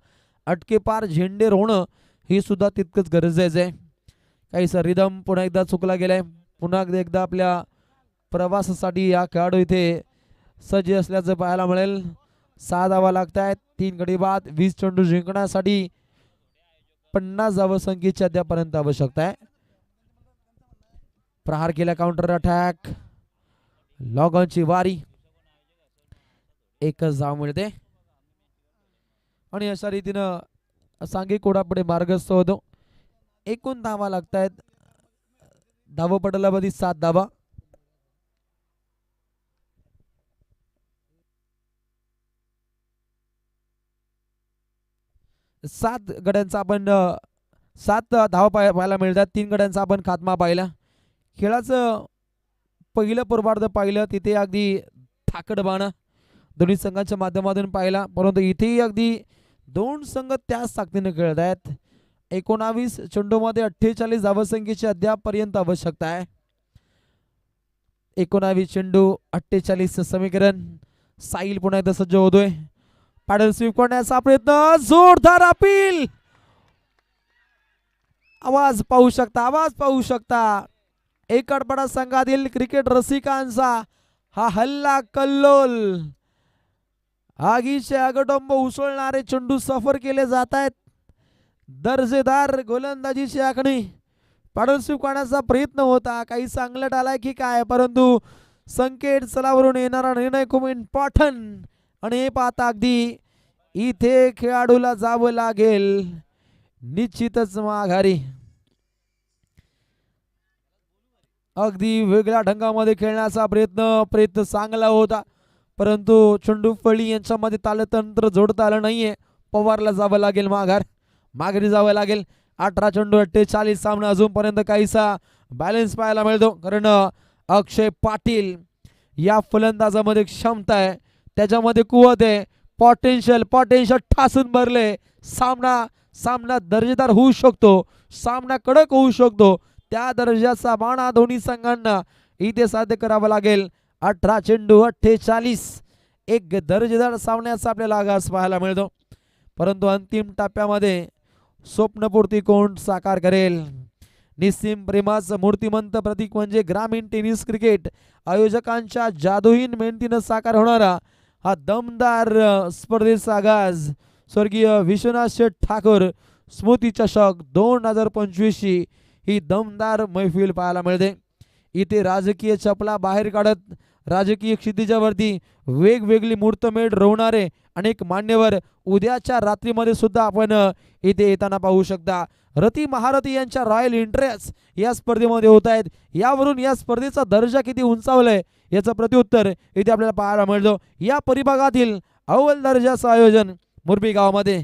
अटकेपार झेंडे रोवणं ही सुद्धा तितकंच गरजेचं आहे. काहीसा रिदम पुन्हा एकदा चुकला गेलाय. पुन्हा एकदा आपल्या प्रवासासाठी या खेळाडू इथे सज्ज असल्याचं पाहायला मिळेल. 6 धावा लागत आहेत. 3 गडी बाद. 20 चेंडू जिंकण्यासाठी 50 धावसंख्येची अद्यापर्यंत आवश्यकता आहे. प्रहार केला, काउंटर अटॅक, लॉग ऑनची वारी, एकच धाव मिळते आणि अशा रीतीनं सांघिक कोडापुढे मार्गस्थ होतो. एकूण धावा लागत आहेत धावपटलामध्ये 7 धावा. सात गड्यांचा आपण 7 धावा पाहायला मिळतात. 3 गड्यांचा आपण खात्मा पाहिला. खेळाचं पहिलं पूर्वार्ध पाहिलं तिथे अगदी थाकडबाणा दोन्ही संघांच्या माध्यमातून पाहिला, परंतु इथेही अगदी 2 संघ त्याच ताकदीने खेळत आहेत. 19 चेंडूमध्ये 48 धावसंख्येची अद्यापर्यंत आवश्यकता आहे. 19 चेंडू 48 समीकरण. साहिल पुन्हा एकदा सज्ज होतोय. पॅडल स्वीप करण्याचा प्रयत्न, जोरदार अपील. आवाज पाहू शकता. एककडपडा संघातील क्रिकेट रसिकांचा हा हल्ला कल्लोल. आगीचे आगटंब उसळणारे चेंडू सफर केले जात आहेत. दर्जेदार गोलंदाजीची आखणी. पॅडल स्वीप करण्याचा प्रयत्न होता, काही चांगलं टाळाय की काय, परंतु संकेत स्थळावरून येणारा निर्णय खूप इम्पॉर्टंट. आणि हे पाहता अगदी इथे खेळाडूला जावं लागेल निश्चितच माघारी. अगदी वेगळ्या ढंगामध्ये खेळण्याचा प्रयत्न चांगला होता, परंतु चेंडू फळी यांच्यामध्ये तालतंत्र जोडता आलं नाहीये. पवारला जावं लागेल माघारी जावं लागेल. 18 चेंडू 48. सामना अजूनपर्यंत काहीसा बॅलन्स पाहायला मिळतो, कारण अक्षय पाटील या फलंदाजामध्ये क्षमता आहे, त्याच्यामध्ये कुवत आहे, पोटेन्शियल ठासून भरले. सामना दर्जेदार होऊ शकतो, सामना कडक होऊ शकतो. त्या दर्जाचा माना दोन्ही संघांना इथे साध्य करावा लागेल. 18 चेंडू 48. एक दर्जेदार सामन्याचा आपल्याला आगास पाहायला मिळतो, परंतु अंतिम टप्प्यामध्ये स्वप्नपूर्ती कोण साकार करेल. निस्सीम प्रेमाचं मूर्तिमंत प्रतीक म्हणजे ग्रामीण टेनिस क्रिकेट आयोजकांच्या जादुहीन मेहनतीनं साकार होणारा हा दमदार स्पर्धेचा आगाज स्वर्गीय विश्वनाथ शेठ ठाकूर स्मृती चषक 2025 ही दमदार मैफिल पाहायला मिळते. इथे राजकीय चपला बाहेर काढत राजकीय क्षितिजावरती वेगवेगळी मुहूर्तमेढ रोवणारे अनेक मान्यवर उद्याच्या रात्रीमध्ये सुद्धा आपण इथे येताना पाहू शकता. रती महारथी यांच्या रॉयल इंटरेस्ट या स्पर्धेमध्ये होत आहेत. यावरून या स्पर्धेचा दर्जा किती उंचावलाय याचं प्रत्युत्तर इथे आपल्याला पाहायला मिळतो. या परिभागातील अव्वल दर्जाचं आयोजन मुरबी गावामध्ये.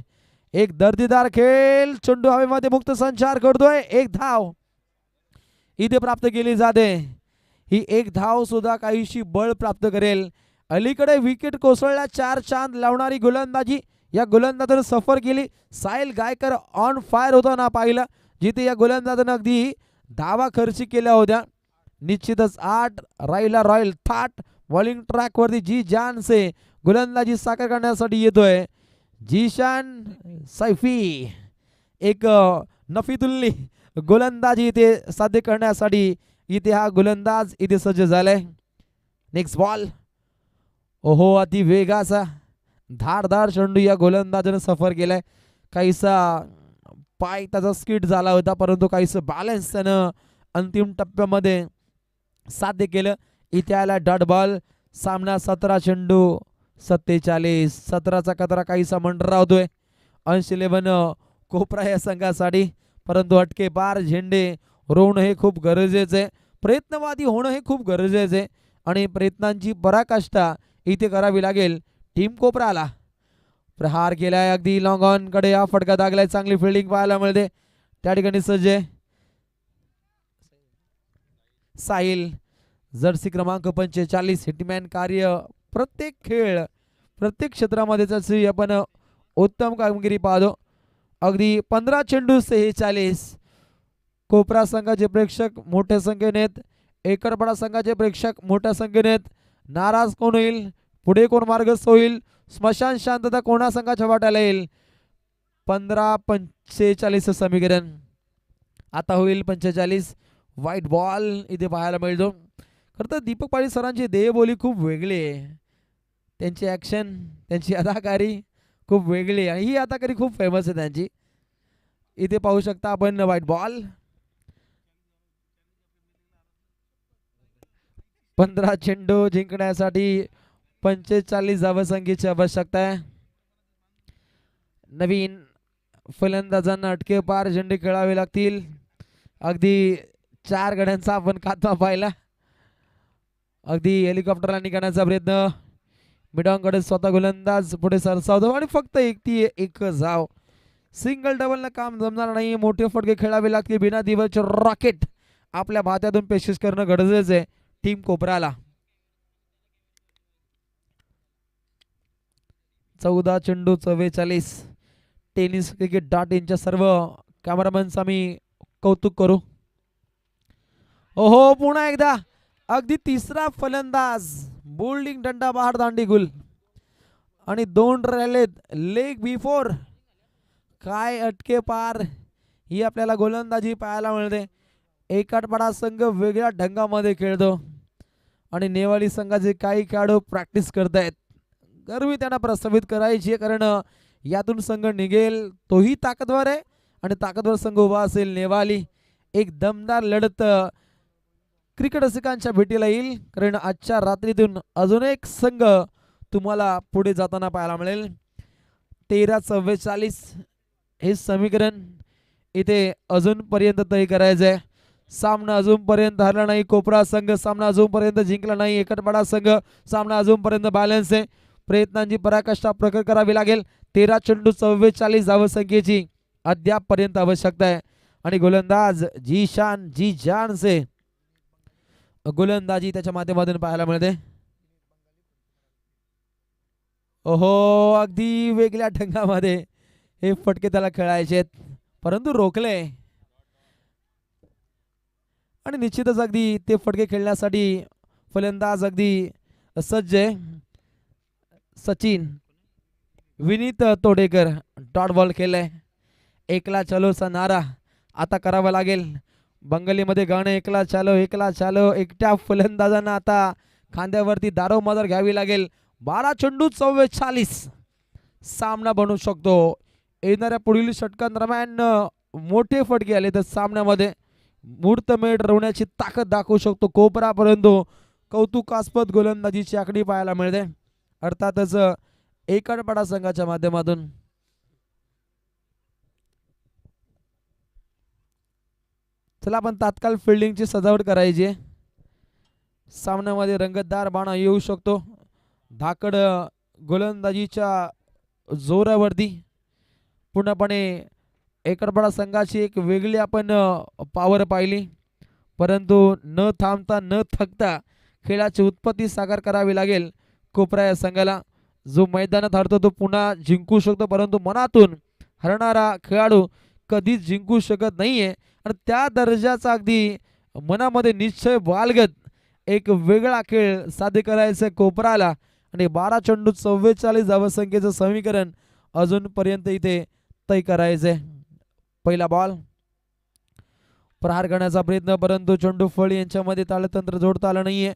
एक दर्जेदार खेळ, चेंडू हवेमध्ये मुक्त संचार करतोय. एक धाव इथे प्राप्त केली जाते. ही एक धाव सुद्धा काहीशी बळ प्राप्त करेल. अलीकडे विकेट कोसळल्या 4 चांद लावणारी गोलंदाजी या गोलंदाजाने सफर केली. साहिल गायकर ऑन फायर होताना पाहिलं, जिथे या गोलंदाजाने अगदी धावा खर्ची केल्या होत्या. निश्चितच 8 राहिला रॉयल थाट बॉलिंग ट्रॅक वरती जी जान से गोलंदाजी साकार करण्यासाठी येतोय. जीशान सैफी एक नफीतुल्ली गोलंदाजी इथे साध्य करण्यासाठी इथे हा गोलंदाज इथे सज्ज झालाय. Next ball. ओहो, अति वेगाचा धारदार चेंडू या गोलंदाजाने सफर केलाय. काहीसा पाय त्याचा स्किट झाला होता, परंतु काहीसा बॅलन्स त्यानं अंतिम टप्प्यामध्ये साध्य केलं. इथे आला डॉट बॉल. सामना 17 चेंडू 47. 17चा कचरा काहीसा मंडरावतोय. 11 कोपरा या संघासाठी, परंतु अटके पार झेंडे रोवणं हे खूप गरजेचं आहे. प्रयत्नवादी होणं हे खूप गरजेचं आहे आणि प्रयत्नांची पराकाष्ठा इथे करावी लागेल टीम कोपराला. प्रहार केलाय अगदी लॉंग ऑन कडे हा फटका लागलाय. चांगली फिल्डिंग पाहायला मिळते. त्या ठिकाणी सज्ज आहे साहिल, जर्सी क्रमांक 45, हिटमॅन कार्य प्रत्येक खेळ प्रत्येक क्षेत्रामध्ये त्याची आपण उत्तम कामगिरी पाहतो. अगदी 15 चेंडू 46. कोपरा संघाचे प्रेक्षक मोठ्या संख्येने आहेत, एकरपडा संघाचे प्रेक्षक मोठ्या संख्येने आहेत. नाराज कोण होईल, पुढे कोण मार्गस्थ होईल, स्मशान शांतता कोणा संघाच्या वाट्याला येईल. 15-45 समीकरण आता होईल 45. व्हाईट बॉल इथे पाहायला मिळतो. खरं तर दीपक पाटील सरांची देहबोली खूप वेगळी आहे, त्यांची ॲक्शन त्यांची अदाकारी खूप वेगळी आहे आणि ही अदाकारी खूप फेमस आहे त्यांची. इथे पाहू शकता आपण व्हाईट बॉल. 15 चेंडू जिंकण्यासाठी 45 धावसंख्येची आवश्यकता आहे. नवीन फलंदाजांना अटके पार झेंडे खेळावे लागतील. अगदी 4 गड्यांचा आपण खात्मा पाहिला. अगदी हेलिकॉप्टरला निघण्याचा प्रयत्न, मिडॉनकडे स्वतः गोलंदाज पुढे सरसावतो आणि फक्त एक धाव. सिंगल डबलनं काम जमणार नाही, मोठे फटके खेळावे लागतील. बिना दिवसचे रॉकेट आपल्या भात्यातून पेशिश करणं गरजेचं आहे टीम कोपराला. 14 चेंडू 44. टेनिस cricket.in सर्व कॅमेरामॅनचा मी कौतुक करू. ओहो, पुन्हा एकदा अगदी तिसरा फलंदाज बोल्डिंग दंडा बहार दांडी गुल आणि 2 राहिलेत लेग बिफोर. काय अटके पार ही आपल्याला गोलंदाजी पाहायला मिळते. एकाटपाडा संघ वेगळ्या ढंगामध्ये खेळतो आणि नेवाळी संघाचे काही खेळाडू प्रॅक्टिस करतायत. गर्वी त्यांना प्रस्थापित करायची, कारण यातून संघ निघेल तोही ताकदवर आहे आणि ताकदवर संघ उभा असेल नेवाली. एक दमदार लढत क्रिकेट रसिकांच्या भेटीला येईल, कारण आजच्या रात्रीतून अजून एक संघ तुम्हाला पुढे जाताना पाहायला मिळेल. 13-44 हे समीकरण इथे अजूनपर्यंत तय करायचं आहे. सामना अजूनपर्यंत हरला नाही कोपरा संघ, सामना अजूनपर्यंत जिंकला नाही एकटपाडा संघ, सामना अजूनपर्यंत बॅलन्स आहे. प्रयत्नांची पराकाष्ठा प्रकट करावी लागेल. 13 चेंडू 44 धावसंख्येची अद्यापपर्यंत आवश्यकता आहे आणि गोलंदाज जी शान जी जान से गोलंदाजी त्याच्या माध्यमातून पाहायला मिळते. ओहो, अगदी वेगळ्या ढंगामध्ये हे फटके त्याला खेळायचे आहेत, परंतु रोखले आणि निश्चितच अगदी ते फटके खेळण्यासाठी फलंदाज अगदी सज्ज आहे. सचिन विनीत तोडेकर डॉट बॉल केलाय. एकला चलोचा नारा आता करावा लागेल. बंगालीमध्ये गाणं एकला चालो एकला चालो. एकट्या फलंदाजांना आता खांद्यावरती दारोमदार घ्यावी लागेल. 12 चेंडू 44 सामना बनू शकतो. येणाऱ्या पुढील षटकांदरम्यान मोठे फटके आले तर सामन्यामध्ये मुहूर्तमेढ रवण्याची ताकद दाखवू शकतो कोपरा, परंतु कौतुकास्पद गोलंदाजीची आखणी पाहायला मिळते. अर्थातच एकटपाडा संघाच्या माध्यमातून. चला आपण तात्काळ फिल्डिंगची सजावट करायची आहे. सामन्यामध्ये रंगतदार बाणा येऊ शकतो. धाकड गोलंदाजीच्या जोरावरती पूर्णपणे एकटपाडा संघाची एक वेगळी आपण पॉवर पाहिली, परंतु न थांबता न थकता खेळाची उत्पत्ती साकार करावी लागेल कोपरा या संघाला. जो मैदानात हरतो तो पुन्हा जिंकू शकतो, परंतु मनातून हरणारा खेळाडू कधीच जिंकू शकत नाहीये आणि त्या दर्जाचा अगदी मनामध्ये निश्चय बाळगत एक वेगळा खेळ साध्य करायचा कोपराला आणि 12 चेंडू 44 धावसंख्येचं समीकरण अजूनपर्यंत इथे तय करायचंय. पहिला बॉल प्रहार करण्याचा प्रयत्न, परंतु चेंडू फळी यांच्यामध्ये ताळतंत्र जोडता आलं नाहीये.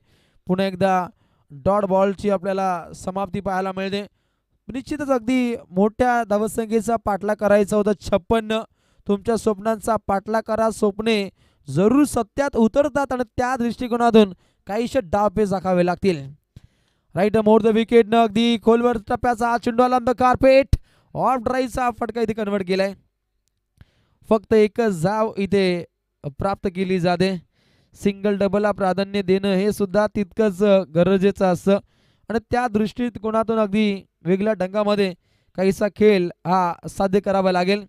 पुन्हा एकदा डॉट बॉलची आपल्याला समाप्ती पाहायला मिळते. निश्चितच अगदी मोठ्या धावसंख्येचा पाठला करायचा होता. 56 तुमच्या स्वप्नांचा पाठला करा. स्वप्ने जरूर सत्यात उतरतात आणि त्या दृष्टिकोनातून काहीशे डावपेच आखावे लागतील. राईट मोर द विकेट न अगदी खोलवर टप्प्याचा चेंडू आला कार्पेट ऑफ ड्राईव्हचा फटका इथे कन्वर्ट केलाय. फक्त एकच धाव इथे प्राप्त केली जाते. सिंगल डबलला प्राधान्य देणं हे सुद्धा तितकंच गरजेचं असतं आणि त्या दृष्टिकोनातून अगदी वेगळ्या ढंगामध्ये काहीसा खेळ हा साध्य करावा लागेल.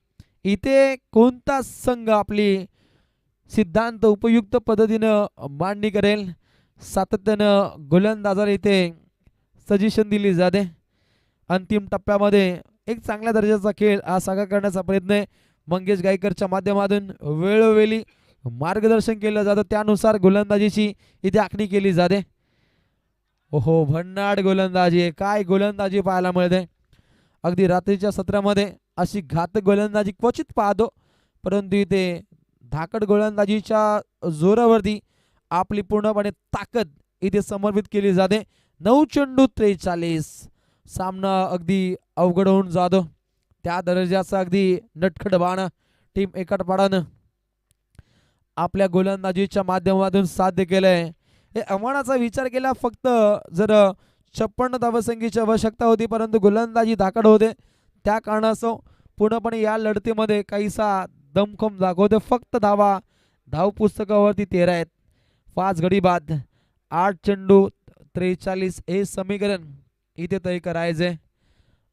इथे कोणता संघ आपली सिद्धांत उपयुक्त पद्धतीनं मांडणी करेल, सातत्यानं गोलंदाजाला इथे सजेशन दिली जाते. अंतिम टप्प्यामध्ये एक चांगल्या दर्जाचा खेळ हा साकार करण्याचा प्रयत्न आहे. मंगेश गायकरच्या माध्यमातून वेळोवेळी मार्गदर्शन केलं जातं, त्यानुसार गोलंदाजीची इथे आखणी केली जाते. ओहो, भन्नाट गोलंदाजी आहे, काय गोलंदाजी पाहायला मिळते. अगदी रात्रीच्या सत्रामध्ये अशी घातक गोलंदाजी क्वचित पाहतो, परंतु इथे धाकड गोलंदाजीच्या जोरावरती आपली पूर्णपणे ताकद इथे समर्पित केली जाते. 9 चेंडू 43, सामना अगदी अवघड होऊन जातो. त्या दर्जाचा अगदी नटखट बाण टीम एकटपाडानं आपल्या गोलंदाजीच्या माध्यमातून साध्य केलंय. हे आव्हानाचा विचार केला फक्त जर 56 धावसंख्येची आवश्यकता होती, परंतु गोलंदाजी धाकड होते, त्या कारणास्तव पूर्णपणे या लढतीमध्ये काहीसा दमखम दाखवते. फक्त धाव पुस्तकावरती 13 आहेत. 5 गडी बाद, 8 चेंडू 43 हे समीकरण इथे तय करायचे.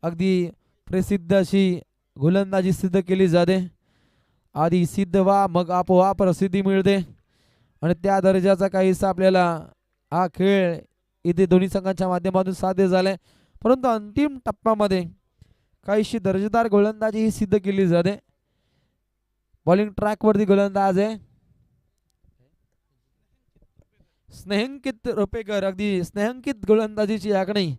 अगदी प्रसिद्ध अशी गोलंदाजी सिद्ध केली जाते. आधी सिद्ध व्हा, मग आपोआप प्रसिद्धी मिळते, आणि त्या दर्जाचा काहीसा आपल्याला हा खेळ इथे दोन्ही संघांच्या माध्यमातून साध्य झालाय. परंतु अंतिम टप्प्यामध्ये काहीशी दर्जेदार गोलंदाजी ही सिद्ध केली जाते. बॉलिंग ट्रॅक वरती गोलंदाज आहे स्नेहंकित रुपेकर. अगदी स्नेहंकित गोलंदाजीची आखणी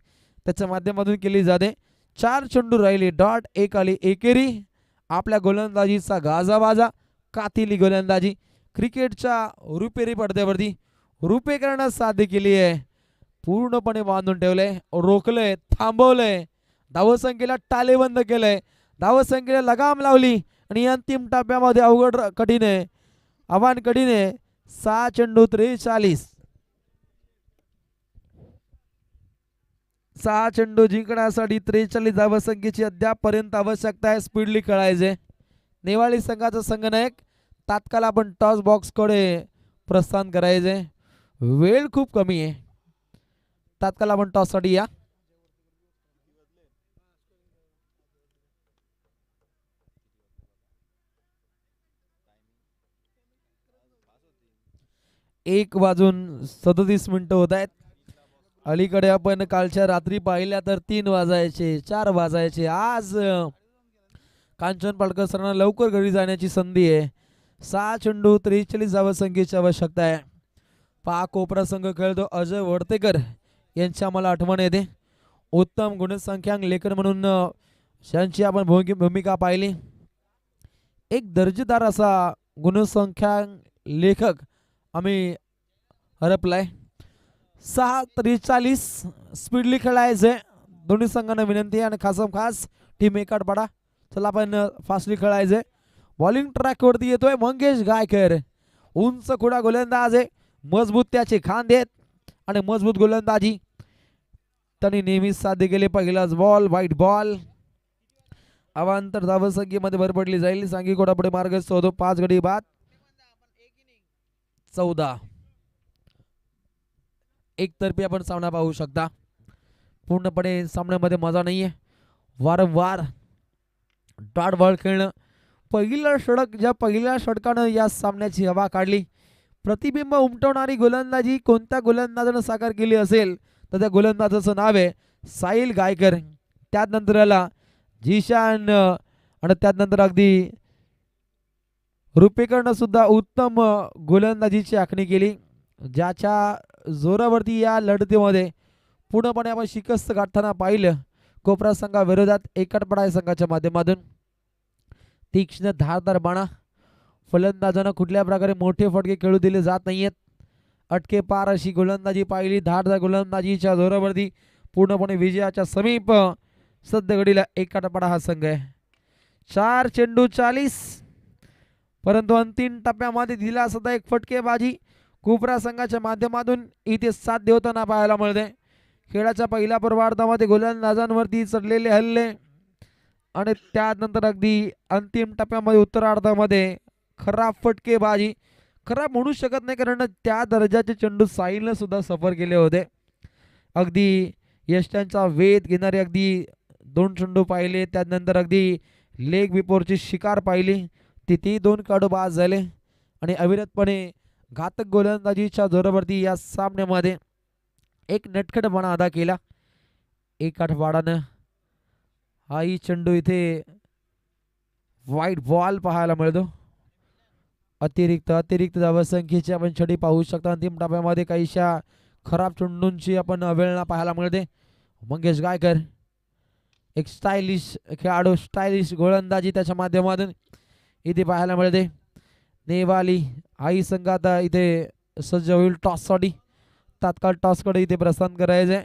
त्याच्या माध्यमातून केली जाते. 4 चेंडू राहिले, डॉट 1 आली एकेरी. आपल्या गोलंदाजीचा गाजावाजा, कातिली गोलंदाजी क्रिकेटच्या रुपेरी पडद्यावरती रुपेकरनं साध्य केली आहे. पूर्णपणे बांधून ठेवलंय, रोखलंय, थांबवलंय, धावसंख्येला टालेबंद केलंय, धावसंख्येला लगाम लावली, आणि अंतिम टप्प्यामध्ये अवघड कठीण आहे, आव्हान कठीण आहे. 6 चेंडू 43, 6 चेंडू जिंकण्यासाठी 43 धावसंख्येची अद्यापपर्यंत आवश्यकता आहे. स्पीडली खेळायचे. नेवाळी संघाचा संघनायक तात्काळ आपण टॉस बॉक्स कडे प्रस्थान करायचे. वेळ खूप कमी आहे, तात्काळ आपण टॉस साठी या. एक वाजून 37 मिनिटं होत आहेत. अलीकडे आपण कालच्या रात्री पाहिल्या तर 3 वाजायचे, 4 वाजायचे. आज कांचन पालकर सरांना लवकर घरी जाण्याची संधी आहे. 6 चेंडू 43 धावसंख्येची आवश्यकता आहे. पहा कोपरा संघ खेळतो अजय वडतेकर यांची आम्हाला आठवण येते. उत्तम गुणसंख्यांक लेखन म्हणून त्यांची आपण भूमिका पाहिली. एक दर्जेदार असा गुणसंख्यांक लेखक आम्ही हरपलाय. 6:43 स्पीडली खेळायचे. दोन्ही संघांना विनंती आहे, आणि खास टीम एकटपाडा चला आपण फास्टली खेळायचे. बॉलिंग ट्रॅक वरती येतोय मंगेश गायकर. उंच खुडा गोलंदाज आहे, मजबूत त्याचे खांदे आहेत, आणि मजबूत गोलंदाजी त्यांनी नेहमीच साध्य केले. पहिलाच बॉल, व्हाईट बॉल. अवांतर धावसंख्येमध्ये भर पडली जाईल. सांगी कोडापुढे मार्गस्थ होतो. 5 गडी बाद, 14 एकतर्फी आपण सामना पाहू शकता. पूर्णपणे सामन्यामध्ये मजा नाहीये. वारंवार डॉट बॉल खेळणं. पहिल्या षटकानं या सामन्याची हवा काढली. प्रतिबिंब उमटवणारी गोलंदाजी कोणत्या गोलंदाजानं साकार केली असेल तर त्या गोलंदाजाचं नाव आहे साहिल गायकर. त्यानंतर आला जीशान, आणि त्यानंतर अगदी रुपेकरनं सुद्धा उत्तम गोलंदाजीची आखणी केली, ज्याच्या जोरावरती या लढतीमध्ये पूर्णपणे आपण शिकस्त गाठताना पाहिलं. कोपरा संघाविरोधात एकटपाडा संघाच्या माध्यमातून तीक्ष्ण धारदार बाणा. फलंदाजांना कुठल्या प्रकारे मोठे फटके खेळू दिले जात नाहीयेत. अटके पार अशी गोलंदाजी पाहिली. धारदार गोलंदाजीच्या जोरावरती पूर्णपणे विजयाच्या समीप सध्या घडीला एकटपाडा हा संघ आहे. 4 चेंडू 40, परंतु अंतिम टप्प्यामध्ये दिला सुद्धा एक फटकेबाजी कोपरा संघाच्या माध्यमातून इथे साध्य होताना पाहायला मिळते. खेळाच्या पहिल्या पूर्वार्धामध्ये गोलंदाजांवरती चढलेले हल्ले, आणि त्यानंतर अगदी अंतिम टप्प्यामध्ये उत्तरार्धामध्ये खराब फटकेबाजी. खराब म्हणू शकत नाही, कारण त्या दर्जाचे चेंडू साहिलनं सुद्धा सफर केले होते. अगदी यष्ट्यांचा वेध घेणारे अगदी 2 चेंडू पाहिले. त्यानंतर अगदी लेग बिफोरची शिकार पाहिली, तिथेही 2 खेळाडू बाद झाले आणि अविरतपणे घातक गोलंदाजीच्या जोरावरती या सामन्यामध्ये एक नटखटपणा अदा केला. एक आठवडानं हाही चेंडू इथे वाईट बॉल पाहायला मिळतो. अतिरिक्त धावसंख्येची आपण छडी पाहू शकता. अंतिम टप्प्यामध्ये काहीशा खराब चेंडूंची आपण अवहेलना पाहायला मिळते. मंगेश गायकर एक स्टायलिश खेळाडू, स्टायलिश गोलंदाजी त्याच्या माध्यमातून इथे पाहायला मिळते. नेवाली हाही संघ आता इथे सज्ज होईल टॉससाठी. तात्काळ टॉसकडे इथे प्रस्थान करायचे.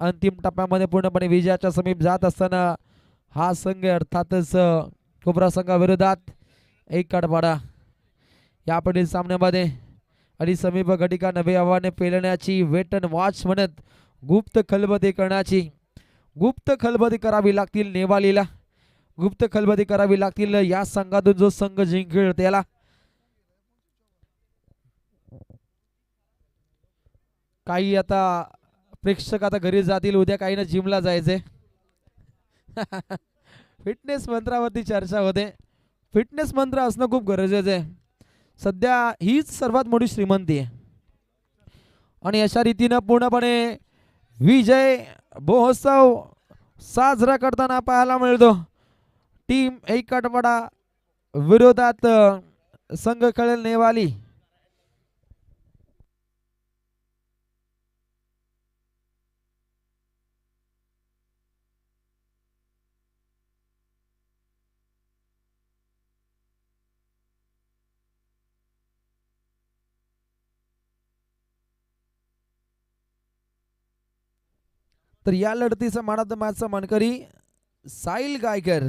अंतिम टप्प्यामध्ये पूर्णपणे विजयाच्या समीप जात असताना हा संघ अर्थातच कोबरा संघाविरोधात एक आठवडा या पुढील सामन्यामध्ये आणि समीप घटिका नवे आव्हाने पेलण्याची वेट अँड वॉच म्हणत गुप्त खलबती करावी लागतील नेवालीला. गुप्त खलबती करावी लागतील. या संघातून जो संघ जिंकेल त्याला काही आता प्रेक्षक आता घरी जातील. उद्या काही ना जिमला जायचे. फिटनेस मंत्रावरती चर्चा होते. फिटनेस मंत्र असणं खूप गरजेचं आहे. सध्या हीच सर्वात मोठी श्रीमंती आहे आणि अशा रीतीनं पूर्णपणे विजय महोत्सव साजरा करताना पाहायला मिळतो. टीम एक आठवडा विरोधात संघ खेळेल नेवाली. तर या लढतीचा मॅन ऑफ द मॅचचा मानकरी साहिल गायकर